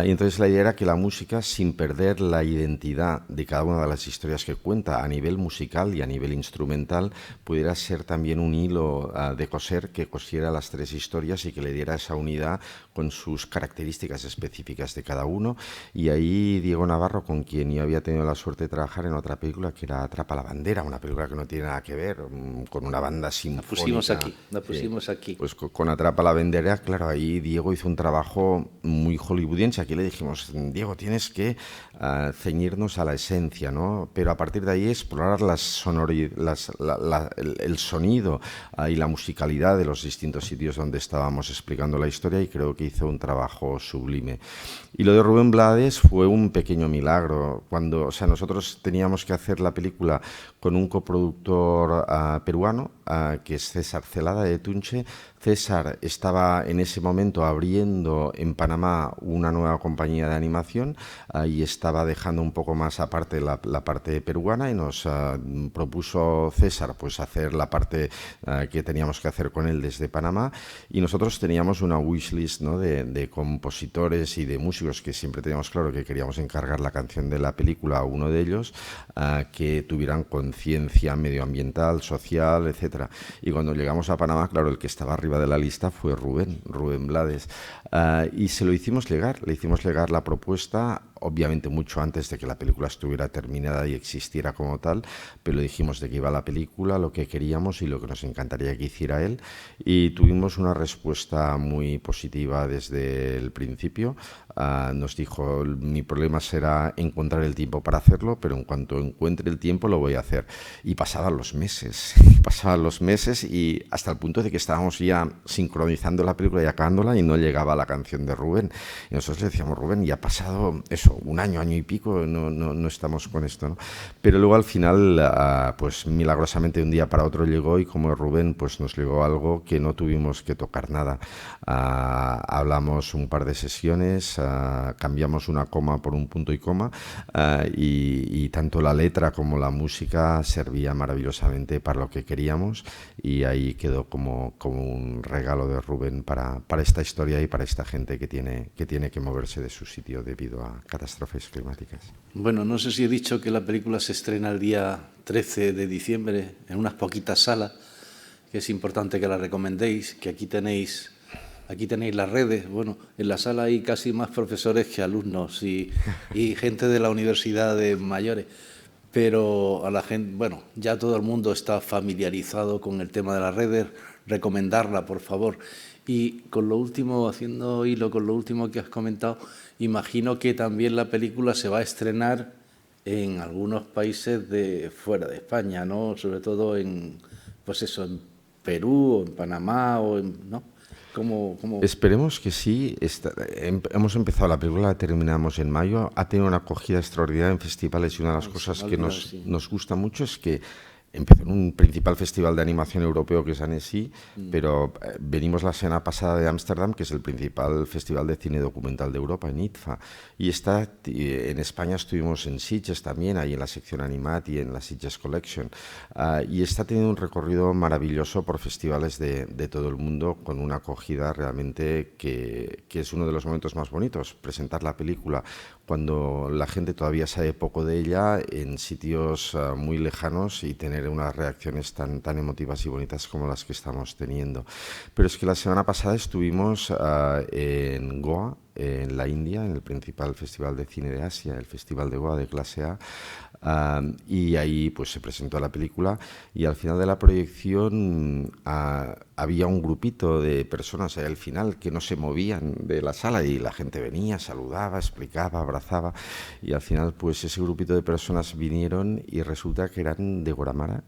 Y entonces la idea era que la música, sin perder la identidad de cada una de las historias que cuenta a nivel musical y a nivel instrumental, pudiera ser también un hilo de coser que cosiera las 3 historias y que le diera esa unidad con sus características específicas de cada uno. Y ahí Diego Navarro, con quien yo había tenido la suerte de trabajar en otra película que era Atrapa la bandera, una película que no tiene nada que ver, con una banda sinfónica. La pusimos aquí. Pues con Atrapa la bandera, claro, ahí Diego hizo un trabajo muy hollywoodiense. Aquí le dijimos, Diego, tienes que ceñirnos a la esencia, ¿no? Pero a partir de ahí explorar el sonido y la musicalidad de los distintos sitios donde estábamos explicando la historia, y creo que hizo un trabajo sublime. Y lo de Rubén Blades fue un pequeño milagro. Cuando nosotros teníamos que hacer la película con un coproductor peruano, que es César Celada de Tunche. César estaba en ese momento abriendo en Panamá una nueva compañía de animación y estaba dejando un poco más aparte la parte peruana, y nos propuso César pues hacer la parte que teníamos que hacer con él desde Panamá, y nosotros teníamos una wishlist, ¿no?, de compositores y de músicos que siempre teníamos claro que queríamos encargar la canción de la película a uno de ellos, que tuvieran conciencia medioambiental, social, etcétera. Y cuando llegamos a Panamá, claro, el que estaba arriba de la lista fue Rubén Blades. Y se lo hicimos llegar, le hicimos llegar la propuesta, obviamente mucho antes de que la película estuviera terminada y existiera como tal, pero le dijimos de qué iba la película, lo que queríamos y lo que nos encantaría que hiciera él, y tuvimos una respuesta muy positiva desde el principio. Nos dijo, mi problema será encontrar el tiempo para hacerlo, pero en cuanto encuentre el tiempo lo voy a hacer. Y pasaban los meses y hasta el punto de que estábamos ya sincronizando la película y acabándola y no llegaba la canción de Rubén. Y nosotros le decíamos, Rubén, ya ha pasado eso, un año y pico, no estamos con esto, ¿no? Pero luego al final, pues milagrosamente de un día para otro llegó, y como Rubén, pues nos llegó algo que no tuvimos que tocar nada. Hablamos un par de sesiones, cambiamos una coma por un punto y coma, y tanto la letra como la música servía maravillosamente para lo que queríamos, y ahí quedó como un regalo de Rubén para esta historia y para esta gente que tiene que moverse de su sitio debido a catástrofes climáticas. Bueno, no sé si he dicho que la película se estrena el día 13 de diciembre en unas poquitas salas, que es importante que la recomendéis, que aquí tenéis las redes. Bueno, en la sala hay casi más profesores que alumnos y gente de la universidad de mayores, pero a la gente, bueno, ya todo el mundo está familiarizado con el tema de las redes. Recomendarla, por favor. Y con lo último, haciendo hilo con lo último que has comentado, imagino que también la película se va a estrenar en algunos países de fuera de España, ¿no? Sobre todo en, pues eso, en Perú o en Panamá, ¿no? ¿Cómo? Esperemos que sí. Hemos empezado la película, la terminamos en mayo. Ha tenido una acogida extraordinaria en festivales, y una de las cosas que nos gusta mucho es que empezó en un principal festival de animación europeo que es Annecy, pero venimos la semana pasada de Ámsterdam, que es el principal festival de cine documental de Europa, en IDFA, y en España estuvimos en Sitges también, ahí en la sección Animat y en la Sitges Collection, y está teniendo un recorrido maravilloso por festivales de todo el mundo, con una acogida realmente que es uno de los momentos más bonitos, presentar la película cuando la gente todavía sabe poco de ella, en sitios muy lejanos, y tener unas reacciones tan emotivas y bonitas como las que estamos teniendo. Pero es que la semana pasada estuvimos en Goa, en la India, en el principal festival de cine de Asia, el Festival de Goa de clase A, y ahí pues se presentó la película, y al final de la proyección había un grupito de personas ahí al final que no se movían de la sala, y la gente venía, saludaba, explicaba, abrazaba, y al final pues ese grupito de personas vinieron y resulta que eran de Goramara,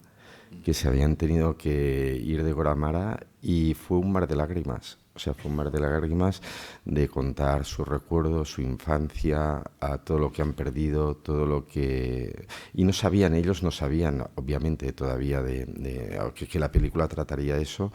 que se habían tenido que ir de Goramara, y fue un mar de lágrimas. O sea, fue un mar de lágrimas de contar sus recuerdos, su infancia, a todo lo que han perdido, todo lo que... Y ellos no sabían, obviamente, todavía que la película trataría eso,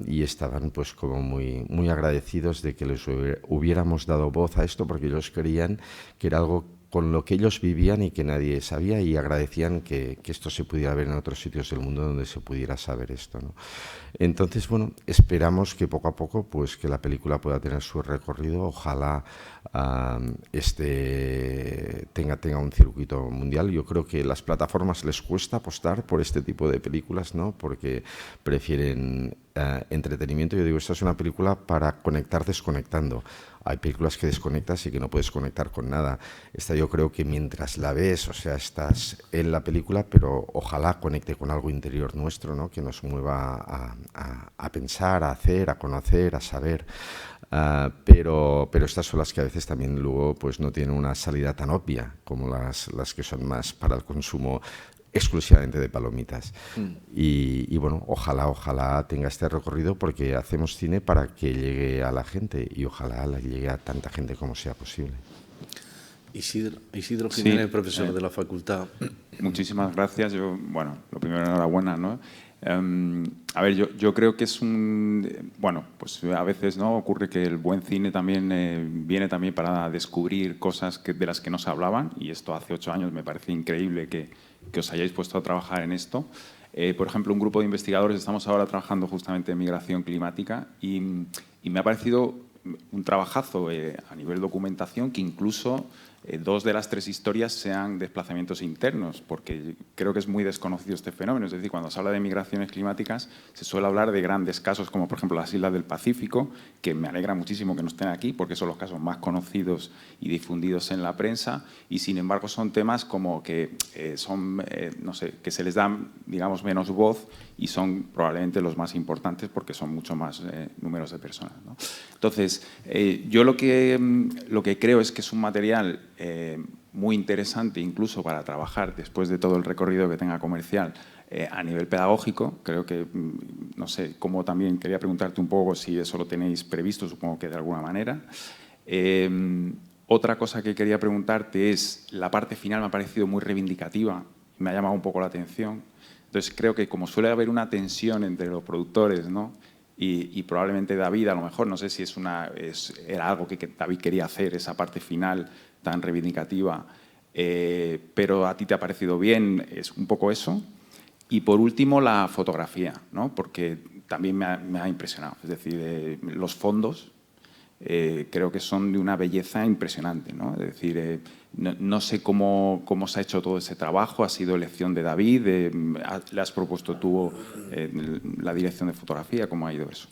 y estaban pues como muy agradecidos de que les hubiéramos dado voz a esto, porque ellos creían que era algo con lo que ellos vivían y que nadie sabía, y agradecían que esto se pudiera ver en otros sitios del mundo donde se pudiera saber esto, ¿no? Entonces, bueno, esperamos que poco a poco pues que la película pueda tener su recorrido. Ojalá tenga un circuito mundial. Yo creo que las plataformas les cuesta apostar por este tipo de películas, ¿no? Porque prefieren entretenimiento. Yo digo, esta es una película para conectar desconectando. Hay películas que desconectas y que no puedes conectar con nada. Esta yo creo que mientras la ves, o sea, estás en la película, pero ojalá conecte con algo interior nuestro, ¿no? Que nos mueva a pensar, a hacer, a conocer, a saber. Pero estas son las que a veces también luego pues no tienen una salida tan obvia como las que son más para el consumo exclusivamente de palomitas. Y bueno, ojalá tenga este recorrido, porque hacemos cine para que llegue a la gente, y ojalá llegue a tanta gente como sea posible. Isidro Jiménez, sí, profesor de la facultad. Muchísimas gracias. Bueno, lo primero, enhorabuena, ¿no? A ver, yo creo que es bueno, pues a veces, ¿no?, ocurre que el buen cine también viene también para descubrir cosas de las que no se hablaban, y esto hace 8 años me parece increíble que os hayáis puesto a trabajar en esto. Por ejemplo, un grupo de investigadores, estamos ahora trabajando justamente en migración climática y me ha parecido un trabajazo a nivel documentación que incluso 2 de las 3 historias sean desplazamientos internos, porque creo que es muy desconocido este fenómeno. Es decir, cuando se habla de migraciones climáticas se suele hablar de grandes casos como, por ejemplo, las islas del Pacífico, que me alegra muchísimo que no estén aquí porque son los casos más conocidos y difundidos en la prensa, y sin embargo son temas como que no sé, que se les da, digamos, menos voz y son probablemente los más importantes porque son mucho más números de personas, ¿no? Entonces, yo lo que creo es que es un material muy interesante incluso para trabajar después de todo el recorrido que tenga comercial a nivel pedagógico. Creo que, no sé, como también quería preguntarte un poco si eso lo tenéis previsto, supongo que de alguna manera. Otra cosa que quería preguntarte es, la parte final me ha parecido muy reivindicativa, me ha llamado un poco la atención. Entonces creo que como suele haber una tensión entre los productores, ¿no? Y probablemente David, a lo mejor, no sé si era algo que David quería hacer, esa parte final tan reivindicativa, pero a ti te ha parecido bien, es un poco eso. Y por último, la fotografía, ¿no? Porque también me ha impresionado. Es decir, los fondos creo que son de una belleza impresionante, ¿no? Es decir, no sé cómo se ha hecho todo ese trabajo, ha sido elección de David, le has propuesto tú la dirección de fotografía, ¿cómo ha ido eso?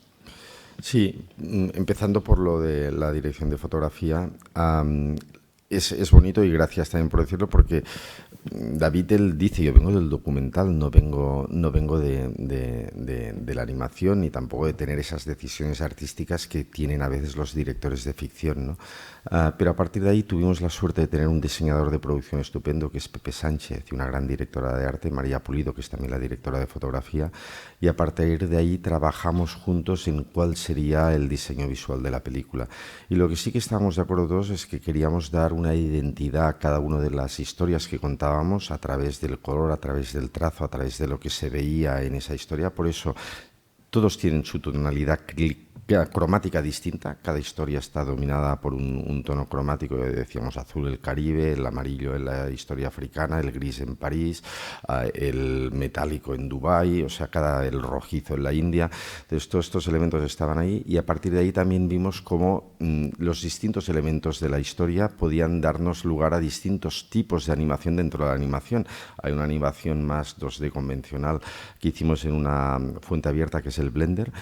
Sí, empezando por lo de la dirección de fotografía, es bonito y gracias también por decirlo, porque David él dice, yo vengo del documental, no vengo de la animación ni tampoco de tener esas decisiones artísticas que tienen a veces los directores de ficción, ¿no? Pero a partir de ahí tuvimos la suerte de tener un diseñador de producción estupendo que es Pepe Sánchez y una gran directora de arte, María Pulido, que es también la directora de fotografía, y a partir de ahí trabajamos juntos en cuál sería el diseño visual de la película. Y lo que sí que estábamos de acuerdo todos es que queríamos dar una identidad a cada una de las historias que contábamos a través del color, a través del trazo, a través de lo que se veía en esa historia. Por eso todos tienen su tonalidad cromática distinta, cada historia está dominada por un tono cromático, decíamos azul el Caribe, el amarillo en la historia africana, el gris en París, el metálico en Dubái, o sea, el rojizo en la India. Entonces, todos estos elementos estaban ahí y a partir de ahí también vimos cómo los distintos elementos de la historia podían darnos lugar a distintos tipos de animación dentro de la animación. Hay una animación más 2D convencional que hicimos en una fuente abierta que es el Blender,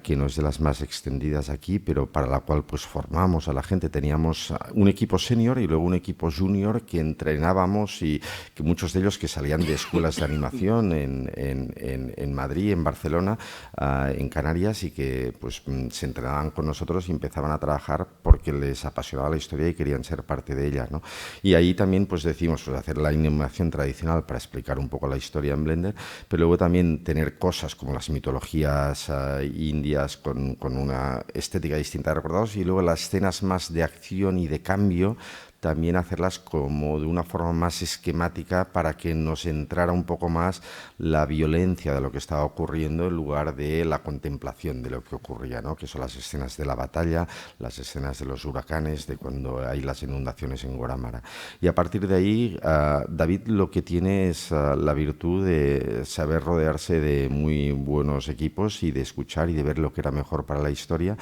que no es de las más extendidas aquí, pero para la cual pues formamos a la gente. Teníamos un equipo senior y luego un equipo junior que entrenábamos y que muchos de ellos que salían de escuelas de animación en Madrid, en Barcelona, en Canarias, y que pues se entrenaban con nosotros y empezaban a trabajar porque les apasionaba la historia y querían ser parte de ella, ¿no? Y ahí también pues decimos pues, hacer la animación tradicional para explicar un poco la historia en Blender, pero luego también tener cosas como las mitologías indias con una estética distinta de recordados, y luego las escenas más de acción y de cambio también hacerlas como de una forma más esquemática para que nos entrara un poco más la violencia de lo que estaba ocurriendo en lugar de la contemplación de lo que ocurría, ¿no? Que son las escenas de la batalla, las escenas de los huracanes, de cuando hay las inundaciones en Guaramara. Y a partir de ahí, David lo que tiene es la virtud de saber rodearse de muy buenos equipos y de escuchar y de ver lo que era mejor para la historia,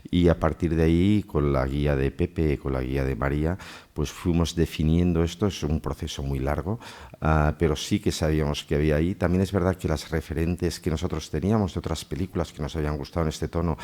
y a partir de ahí, con la guía de Pepe, con la guía de María, pues fuimos definiendo esto. Es un proceso muy largo, pero sí que sabíamos que había ahí. También es verdad que las referentes que nosotros teníamos de otras películas que nos habían gustado en este tono,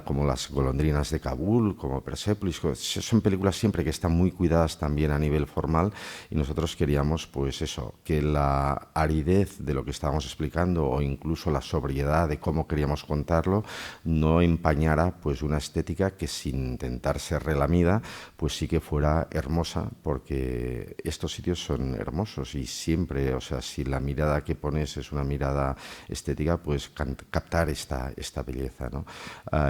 como Las golondrinas de Kabul, como Persepolis, son películas siempre que están muy cuidadas también a nivel formal, y nosotros queríamos pues eso, que la aridez de lo que estábamos explicando o incluso la sobriedad de cómo queríamos contarlo no empañara pues una estética que, sin intentar ser relamida, pues sí que fuera hermosa, porque estos sitios son hermosos y siempre, o sea, si la mirada que pones es una mirada estética, pues captar esta belleza, ¿no?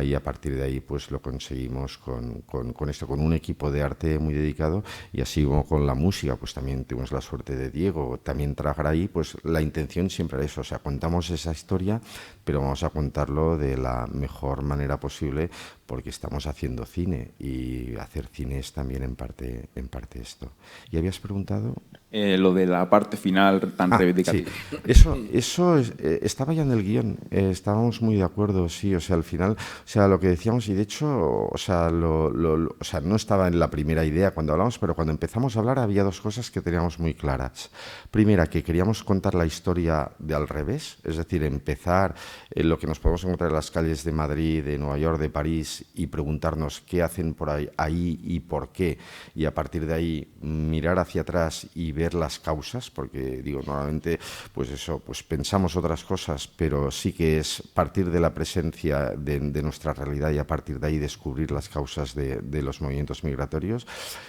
Y a partir de ahí pues lo conseguimos con esto, con un equipo de arte muy dedicado, y así como con la música, pues también tuvimos la suerte de Diego también trabajar ahí. Pues la intención siempre era eso, o sea, contamos esa historia, pero vamos a contarlo de la mejor manera posible, porque estamos haciendo cine y hacer cine es también en parte esto. ¿Y habías preguntado? lo de la parte final tan reivindicativa. Sí. Eso estaba ya en el guión, estábamos muy de acuerdo, sí, o sea, al final, o sea, lo que decíamos, y de hecho, o sea, o sea, no estaba en la primera idea cuando hablamos, pero cuando empezamos a hablar había dos cosas que teníamos muy claras. Primera, que queríamos contar la historia de al revés, es decir, empezar en lo que nos podemos encontrar en las calles de Madrid, de Nueva York, de París, y preguntarnos qué hacen por ahí y por qué, y a partir de ahí mirar hacia atrás y ver las causas, porque digo, normalmente pues eso, pues pensamos otras cosas, pero sí que es partir de la presencia de nuestra realidad y a partir de ahí descubrir las causas de los movimientos migratorios.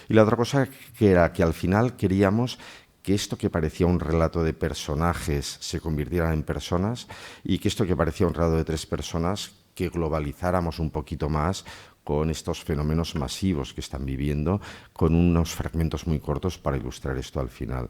Y la otra cosa que era que al final queríamos que esto que parecía un relato de personajes se convirtiera en personas y que esto que parecía un relato de tres personas que globalizáramos un poquito más con estos fenómenos masivos que están viviendo, con unos fragmentos muy cortos para ilustrar esto al final.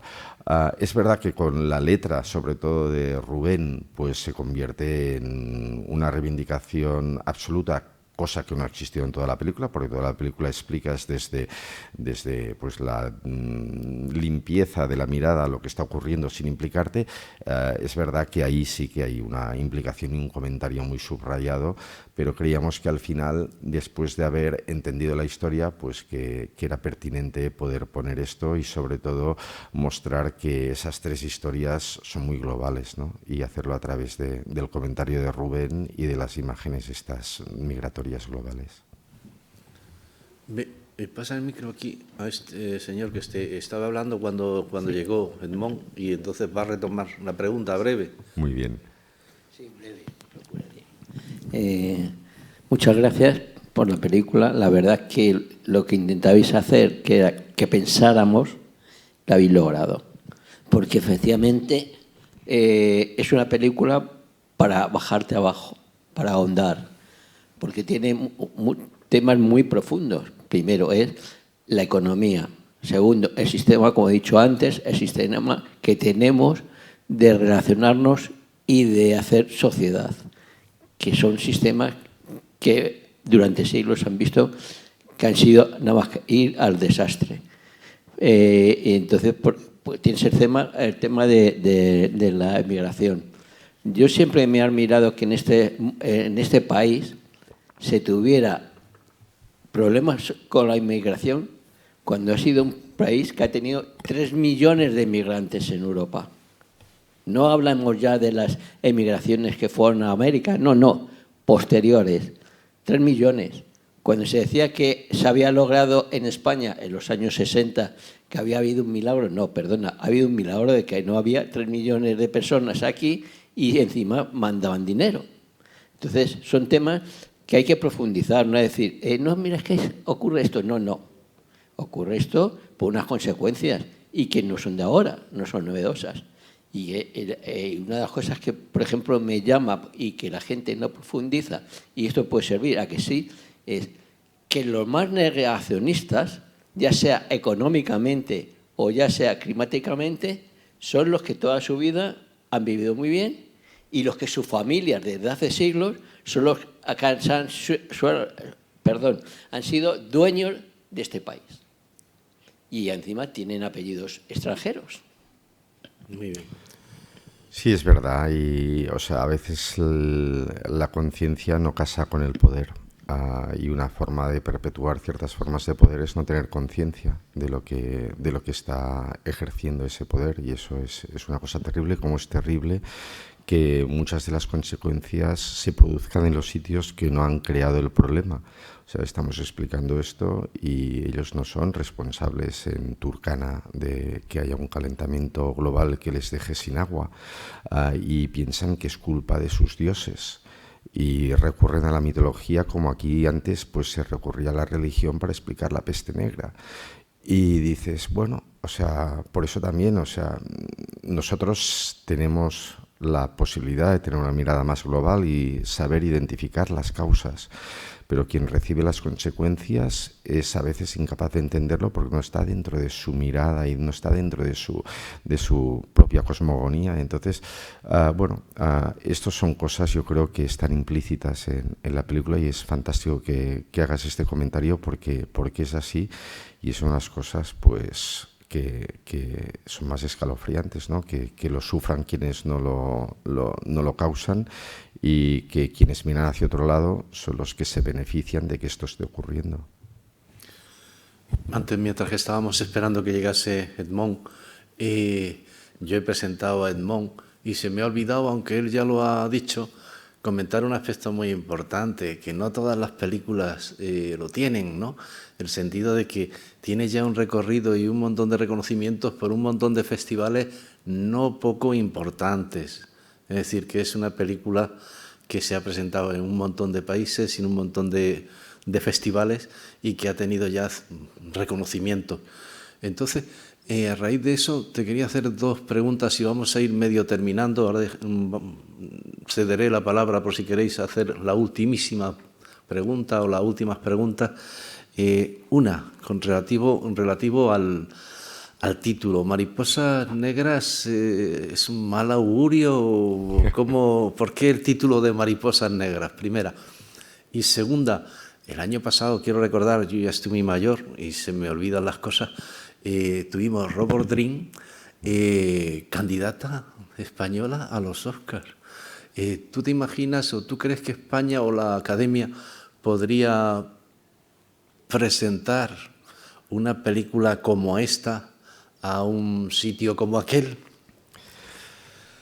Es verdad que con la letra, sobre todo de Rubén, pues se convierte en una reivindicación absoluta, cosa que no ha existido en toda la película, porque toda la película explicas desde pues la limpieza de la mirada a lo que está ocurriendo sin implicarte. Es verdad que ahí sí que hay una implicación y un comentario muy subrayado, pero creíamos que al final, después de haber entendido la historia, pues que era pertinente poder poner esto y sobre todo mostrar que esas tres historias son muy globales, ¿no? Y hacerlo a través del comentario de Rubén y de las imágenes estas migratorias globales. Pasa el micro aquí a este señor que estaba hablando cuando llegó Edmond y entonces va a retomar la pregunta breve. Muy bien. Sí, breve. Muchas gracias por la película. La verdad que lo que intentabais hacer, que era que pensáramos, lo habéis logrado. Porque efectivamente es una película para bajarte abajo, para ahondar, porque tiene temas muy profundos. Primero es la economía. Segundo, el sistema, como he dicho antes, el sistema que tenemos de relacionarnos y de hacer sociedad, que son sistemas que durante siglos han visto que han sido nada más que ir al desastre. Y entonces pues, tienes el tema de la emigración. Yo siempre me he admirado que en este país se tuviera problemas con la inmigración cuando ha sido un país que ha tenido 3 millones de inmigrantes en Europa. No hablamos ya de las emigraciones que fueron a América, no, posteriores. 3 millones. Cuando se decía que se había logrado en España en los años 60 que había habido un milagro, no, perdona, ha habido un milagro de que no había 3 millones de personas aquí y encima mandaban dinero. Entonces, son temas que hay que profundizar, no es decir, no, mira, es que ocurre esto. No. Ocurre esto por unas consecuencias y que no son de ahora, no son novedosas. Y una de las cosas que, por ejemplo, me llama y que la gente no profundiza, y esto puede servir a que sí, es que los más negacionistas, ya sea económicamente o ya sea climáticamente, son los que toda su vida han vivido muy bien y los que sus familias desde hace siglos son los que han sido dueños de este país. Y encima tienen apellidos extranjeros. Muy bien. Sí, es verdad. Y, o sea, a veces la conciencia no casa con el poder. Y una forma de perpetuar ciertas formas de poder es no tener conciencia de lo que está ejerciendo ese poder. Y eso es una cosa terrible, como es terrible que muchas de las consecuencias se produzcan en los sitios que no han creado el problema. O sea, estamos explicando esto y ellos no son responsables en Turkana de que haya un calentamiento global que les deje sin agua y piensan que es culpa de sus dioses y recurren a la mitología como aquí antes pues se recurría a la religión para explicar la peste negra. Y dices, bueno, o sea, por eso también, o sea, nosotros tenemos la posibilidad de tener una mirada más global y saber identificar las causas, pero quien recibe las consecuencias es a veces incapaz de entenderlo porque no está dentro de su mirada y no está dentro de su propia cosmogonía. Entonces, estas son cosas yo creo que están implícitas en la película y es fantástico que hagas este comentario porque es así y son unas cosas pues que son más escalofriantes, ¿no? Que lo sufran quienes no lo causan y que quienes miran hacia otro lado son los que se benefician de que esto esté ocurriendo. Antes, mientras que estábamos esperando que llegase Edmond, yo he presentado a Edmond y se me ha olvidado, aunque él ya lo ha dicho, comentar un aspecto muy importante, que no todas las películas lo tienen, ¿no? El sentido de que tiene ya un recorrido y un montón de reconocimientos por un montón de festivales no poco importantes. Es decir, que es una película que se ha presentado en un montón de países y en un montón de festivales y que ha tenido ya reconocimiento. Entonces, a raíz de eso, te quería hacer dos preguntas y vamos a ir medio terminando. Ahora cederé la palabra por si queréis hacer la ultimísima pregunta o las últimas preguntas. Una, relativo al título. ¿Mariposas negras es un mal augurio? ¿Por qué el título de Mariposas negras? Primera. Y segunda, el año pasado, quiero recordar, yo ya estoy muy mayor y se me olvidan las cosas, tuvimos Robert Dream, candidata española a los Oscars. ¿Tú te imaginas o tú crees que España o la Academia podría presentar una película como esta a un sitio como aquel?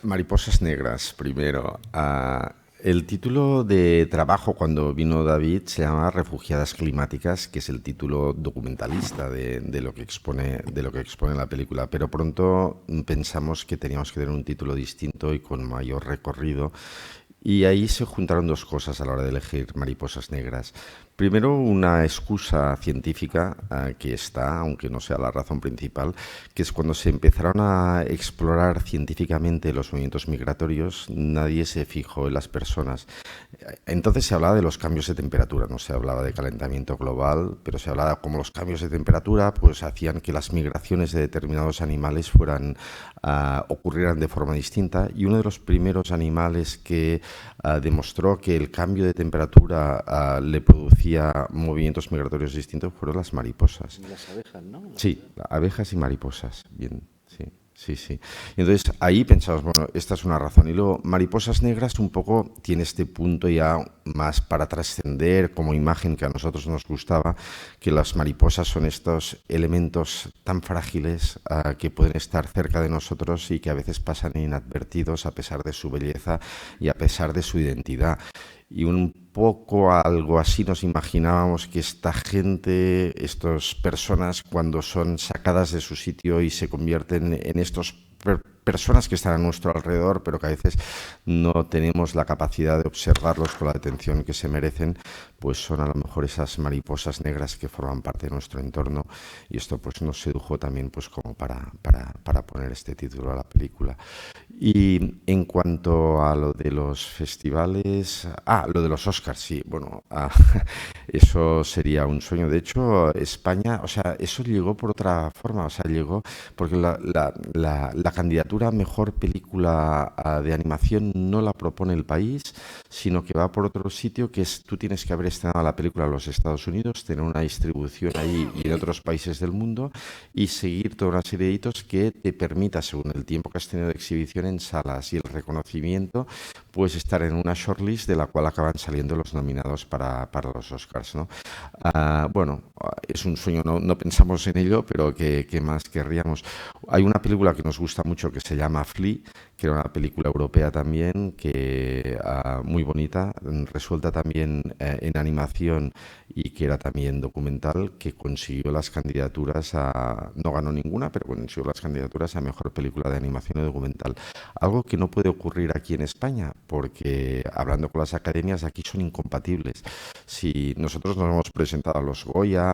Mariposas negras, primero. El título de trabajo cuando vino David se llama Refugiadas climáticas, que es el título documentalista de lo que expone la película, pero pronto pensamos que teníamos que tener un título distinto y con mayor recorrido. Y ahí se juntaron dos cosas a la hora de elegir Mariposas negras. Primero, una excusa científica que está, aunque no sea la razón principal, que es cuando se empezaron a explorar científicamente los movimientos migratorios, nadie se fijó en las personas. Entonces se hablaba de los cambios de temperatura, no se hablaba de calentamiento global, pero se hablaba como los cambios de temperatura pues hacían que las migraciones de determinados animales ocurrieran de forma distinta. Y uno de los primeros animales que demostró que el cambio de temperatura le producía movimientos migratorios distintos fueron las mariposas. Y las abejas, ¿no? Sí, abejas y mariposas. Bien, sí. Y entonces ahí pensamos, bueno, esta es una razón. Y luego, Mariposas negras un poco tiene este punto ya más para trascender como imagen que a nosotros nos gustaba, que las mariposas son estos elementos tan frágiles que pueden estar cerca de nosotros y que a veces pasan inadvertidos a pesar de su belleza y a pesar de su identidad. Y un poco algo así nos imaginábamos que esta gente, estas personas, cuando son sacadas de su sitio y se convierten en estos personas que están a nuestro alrededor, pero que a veces no tenemos la capacidad de observarlos con la atención que se merecen, pues son a lo mejor esas mariposas negras que forman parte de nuestro entorno. Y esto pues nos sedujo también pues como para poner este título a la película. Y en cuanto a lo de los festivales... lo de los Oscars, sí, bueno, eso sería un sueño. De hecho, España, o sea, eso llegó por otra forma, o sea, llegó porque la candidatura a Mejor Película de Animación no la propone el país, sino que va por otro sitio, que es, tú tienes que haber estrenado la película en los Estados Unidos, tener una distribución ahí y en otros países del mundo y seguir toda una serie de hitos que te permita, según el tiempo que has tenido de exhibición en salas y el reconocimiento, puedes estar en una shortlist de la cual acaban saliendo los nominados para los Oscars, ¿no? Bueno, es un sueño, no pensamos en ello, pero ¿qué más querríamos? Hay una película que nos gusta mucho que se llama Flea, que era una película europea también, que muy bonita, resuelta también en animación y que era también documental, que consiguió las candidaturas no ganó ninguna, pero consiguió las candidaturas a Mejor Película de Animación y Documental. Algo que no puede ocurrir aquí en España, porque hablando con las academias aquí son incompatibles. Si nosotros nos hemos presentado a los Goya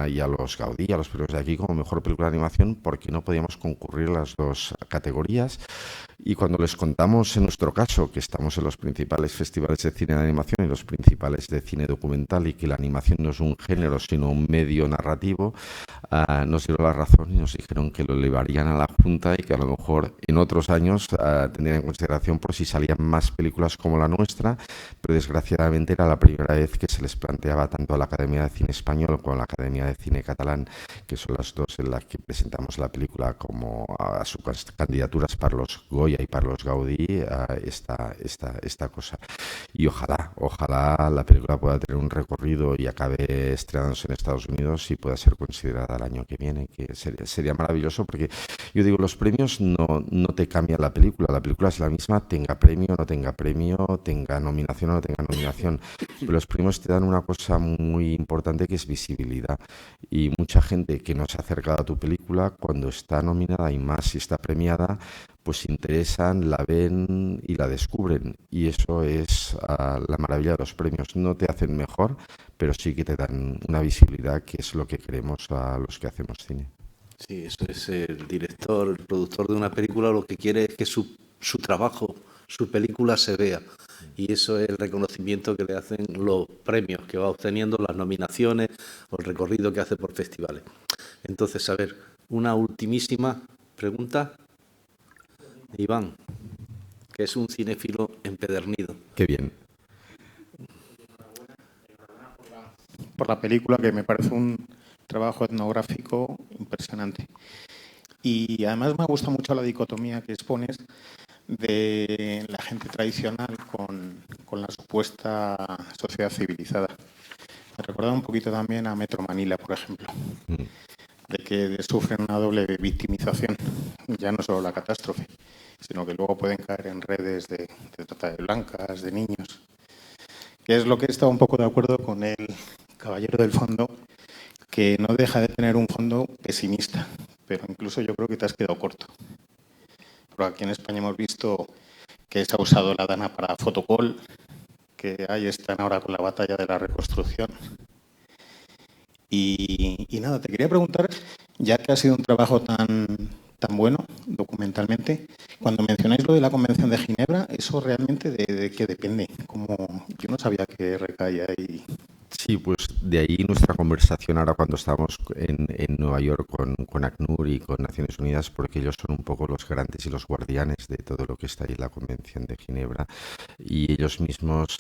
y a los Gaudí, a los premios de aquí como Mejor Película de Animación, porque no podíamos concurrir las dos categorías. Y cuando les contamos, en nuestro caso, que estamos en los principales festivales de cine de animación y los principales de cine documental y que la animación no es un género, sino un medio narrativo, nos dieron la razón y nos dijeron que lo elevarían a la Junta y que a lo mejor en otros años tendrían en consideración por si salían más películas como la nuestra, pero desgraciadamente era la primera vez que se les planteaba tanto a la Academia de Cine Español como a la Academia de Cine Catalán, que son las dos en las que presentamos la película, como a sus candidaturas para los Goya y para los Gaudí, esta cosa. Y ojalá la película pueda tener un recorrido y acabe estrenándose en Estados Unidos y pueda ser considerada el año que viene, que sería maravilloso, porque yo digo, los premios no te cambian la película es la misma, tenga premio o no tenga premio, tenga nominación o no tenga nominación, pero los premios te dan una cosa muy importante, que es visibilidad, y mucha gente que no se ha acercado a tu película, cuando está nominada y más si está premiada, pues se interesan, la ven y la descubren, y eso es la maravilla de los premios. No te hacen mejor, pero sí que te dan una visibilidad, que es lo que queremos a los que hacemos cine. Sí, eso es el director, el productor de una película, lo que quiere es que su trabajo, su película se vea. Y eso es el reconocimiento que le hacen los premios que va obteniendo, las nominaciones o el recorrido que hace por festivales. Entonces, a ver, una ultimísima pregunta. Iván, que es un cinéfilo empedernido. Qué bien. Por la película, que me parece un trabajo etnográfico impresionante. Y además me gusta mucho la dicotomía que expones de la gente tradicional con la supuesta sociedad civilizada. Me recuerda un poquito también a Metro Manila, por ejemplo, de que sufren una doble victimización, ya no solo la catástrofe, sino que luego pueden caer en redes de trata de blancas, de niños, que es lo que he estado un poco de acuerdo con el caballero del fondo, que no deja de tener un fondo pesimista, pero incluso yo creo que te has quedado corto. Pero aquí en España hemos visto que se ha usado la Dana para fotocall, que ahí están ahora con la batalla de la reconstrucción. Y nada, te quería preguntar, ya que ha sido un trabajo tan bueno documentalmente, cuando mencionáis lo de la Convención de Ginebra, ¿eso realmente de qué depende? Como yo no sabía que recaía ahí. Sí, pues de ahí nuestra conversación ahora cuando estamos en Nueva York con ACNUR y con Naciones Unidas, porque ellos son un poco los garantes y los guardianes de todo lo que está ahí en la Convención de Ginebra, y ellos mismos,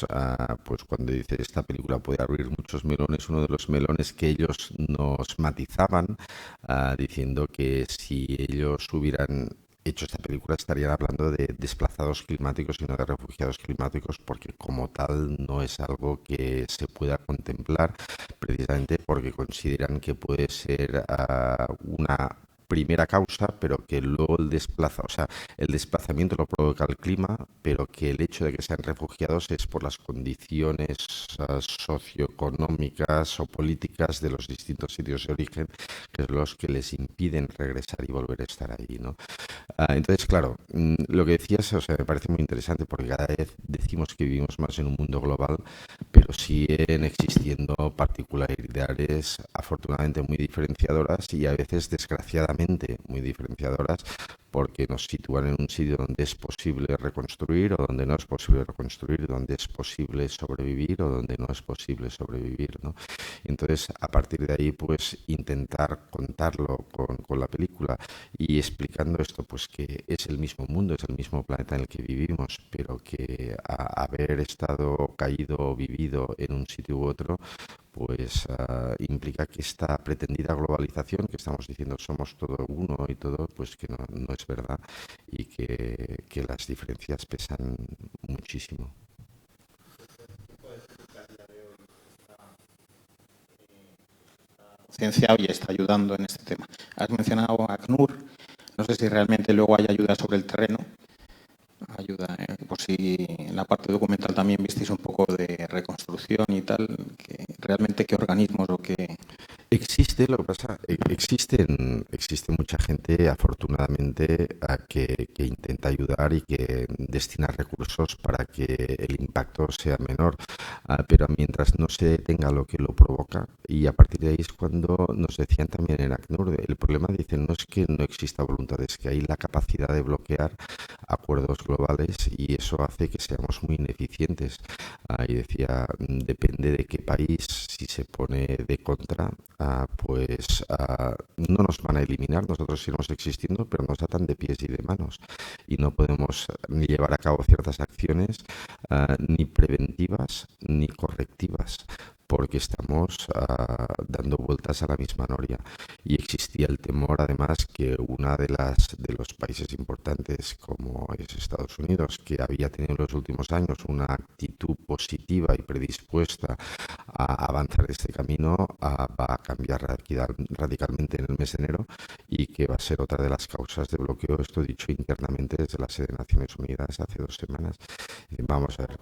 pues cuando dice esta película puede abrir muchos melones, uno de los melones que ellos nos matizaban, diciendo que si ellos hubieran hecho esta película estarían hablando de desplazados climáticos y no de refugiados climáticos, porque como tal no es algo que se pueda contemplar, precisamente porque consideran que puede ser una primera causa, pero que luego el desplazamiento lo provoca el clima, pero que el hecho de que sean refugiados es por las condiciones socioeconómicas o políticas de los distintos sitios de origen, que es los que les impiden regresar y volver a estar ahí, ¿no? Entonces, claro, lo que decías, me parece muy interesante, porque cada vez decimos que vivimos más en un mundo global, pero siguen existiendo particularidades afortunadamente muy diferenciadoras y a veces desgraciadamente muy diferenciadoras, porque nos sitúan en un sitio donde es posible reconstruir o donde no es posible reconstruir, donde es posible sobrevivir o donde no es posible sobrevivir, ¿no? Entonces, a partir de ahí, pues intentar contarlo con la película y explicando esto, pues que es el mismo mundo, es el mismo planeta en el que vivimos, pero que haber estado caído o vivido en un sitio u otro, pues implica que esta pretendida globalización que estamos diciendo somos todo uno y todo, pues que no es verdad, y que las diferencias pesan muchísimo. Ciencia hoy está ayudando en este tema. Has mencionado a ACNUR, no sé si realmente luego hay ayuda sobre el terreno, ayuda, por si en la parte documental también visteis un poco de reconstrucción y tal, que realmente qué organismos o qué... Existe, lo que pasa, existe mucha gente, afortunadamente, que intenta ayudar y que destina recursos para que el impacto sea menor, pero mientras no se detenga lo que lo provoca, y a partir de ahí es cuando nos decían también en ACNUR, el problema, dicen, no es que no exista voluntad, es que hay la capacidad de bloquear acuerdos globales y eso hace que seamos muy ineficientes. Y decía, depende de qué país, si se pone de contra, pues no nos van a eliminar, nosotros seguimos existiendo, pero nos atan de pies y de manos y no podemos ni llevar a cabo ciertas acciones ni preventivas ni correctivas, porque estamos dando vueltas a la misma noria. Y existía el temor, además, que una de los países importantes, como es Estados Unidos, que había tenido en los últimos años una actitud positiva y predispuesta a avanzar este camino, va a cambiar radicalmente en el mes de enero y que va a ser otra de las causas de bloqueo. Esto dicho internamente desde la sede de Naciones Unidas hace 2 semanas. Vamos a ver.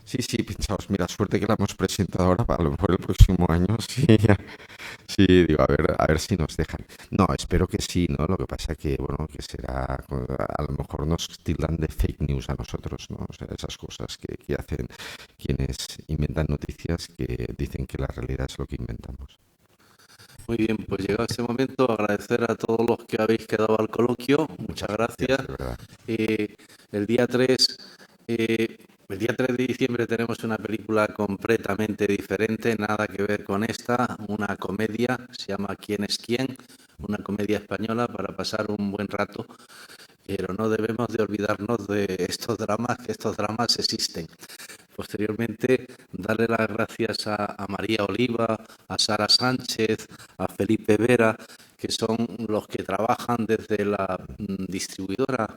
Sí, pensaos, mira, suerte que la hemos presentado ahora, a lo mejor el próximo año, sí, sí, digo, a ver si nos dejan. No, espero que sí, ¿no? Lo que pasa que, bueno, que será, a lo mejor nos tildan de fake news a nosotros, ¿no? O sea, esas cosas que hacen quienes inventan noticias que dicen que la realidad es lo que inventamos. Muy bien, pues llegado ese momento, agradecer a todos los que habéis quedado al coloquio. Muchas gracias. El día 3 de diciembre tenemos una película completamente diferente, nada que ver con esta, una comedia, se llama ¿Quién es quién? Una comedia española para pasar un buen rato, pero no debemos de olvidarnos de estos dramas, que estos dramas existen. Posteriormente, darle las gracias a María Oliva, a Sara Sánchez, a Felipe Vera, que son los que trabajan desde la distribuidora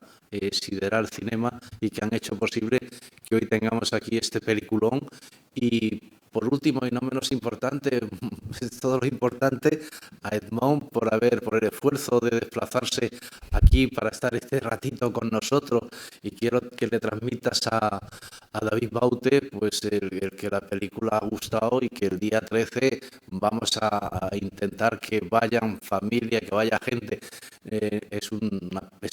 Sideral Cinema y que han hecho posible que hoy tengamos aquí este peliculón. Y por último, y no menos importante, es todo lo importante, a Edmond por el esfuerzo de desplazarse aquí para estar este ratito con nosotros, y quiero que le transmitas a David Baute pues el que la película ha gustado y que el día 13 vamos a intentar que vayan familia, que vaya gente. Es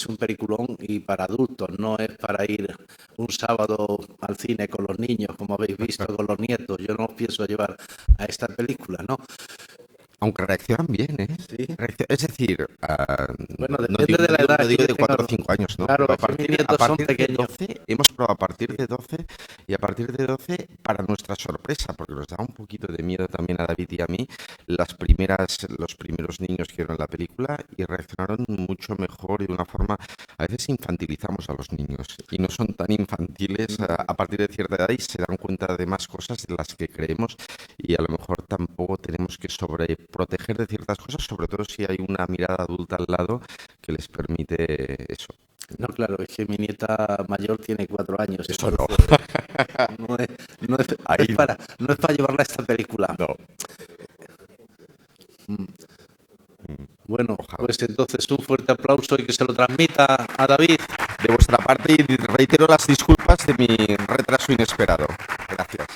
un peliculón y para adultos, no es para ir un sábado al cine con los niños, como habéis visto, con los nietos. Yo no os pienso llevar a esta película, ¿no? Aunque reaccionan bien, ¿eh? Sí. Es decir, bueno, depende de la edad. No digo de 4 o 5 años, ¿no? Claro, a partir mis nietos son de pequeños. 12, hemos probado a partir de 12, y a partir de 12, para nuestra sorpresa, porque nos daba un poquito de miedo también a David y a mí, los primeros niños que vieron la película y reaccionaron mucho mejor y de una forma, a veces infantilizamos a los niños y no son tan infantiles a partir de cierta edad y se dan cuenta de más cosas de las que creemos, y a lo mejor tampoco tenemos que sobreproteger de ciertas cosas, sobre todo si hay una mirada adulta al lado que les permite eso. No, claro, es que mi nieta mayor tiene 4 años. Eso no. No es para llevarla a esta película. No. Bueno, pues entonces un fuerte aplauso y que se lo transmita a David. De vuestra parte, y reitero las disculpas de mi retraso inesperado. Gracias.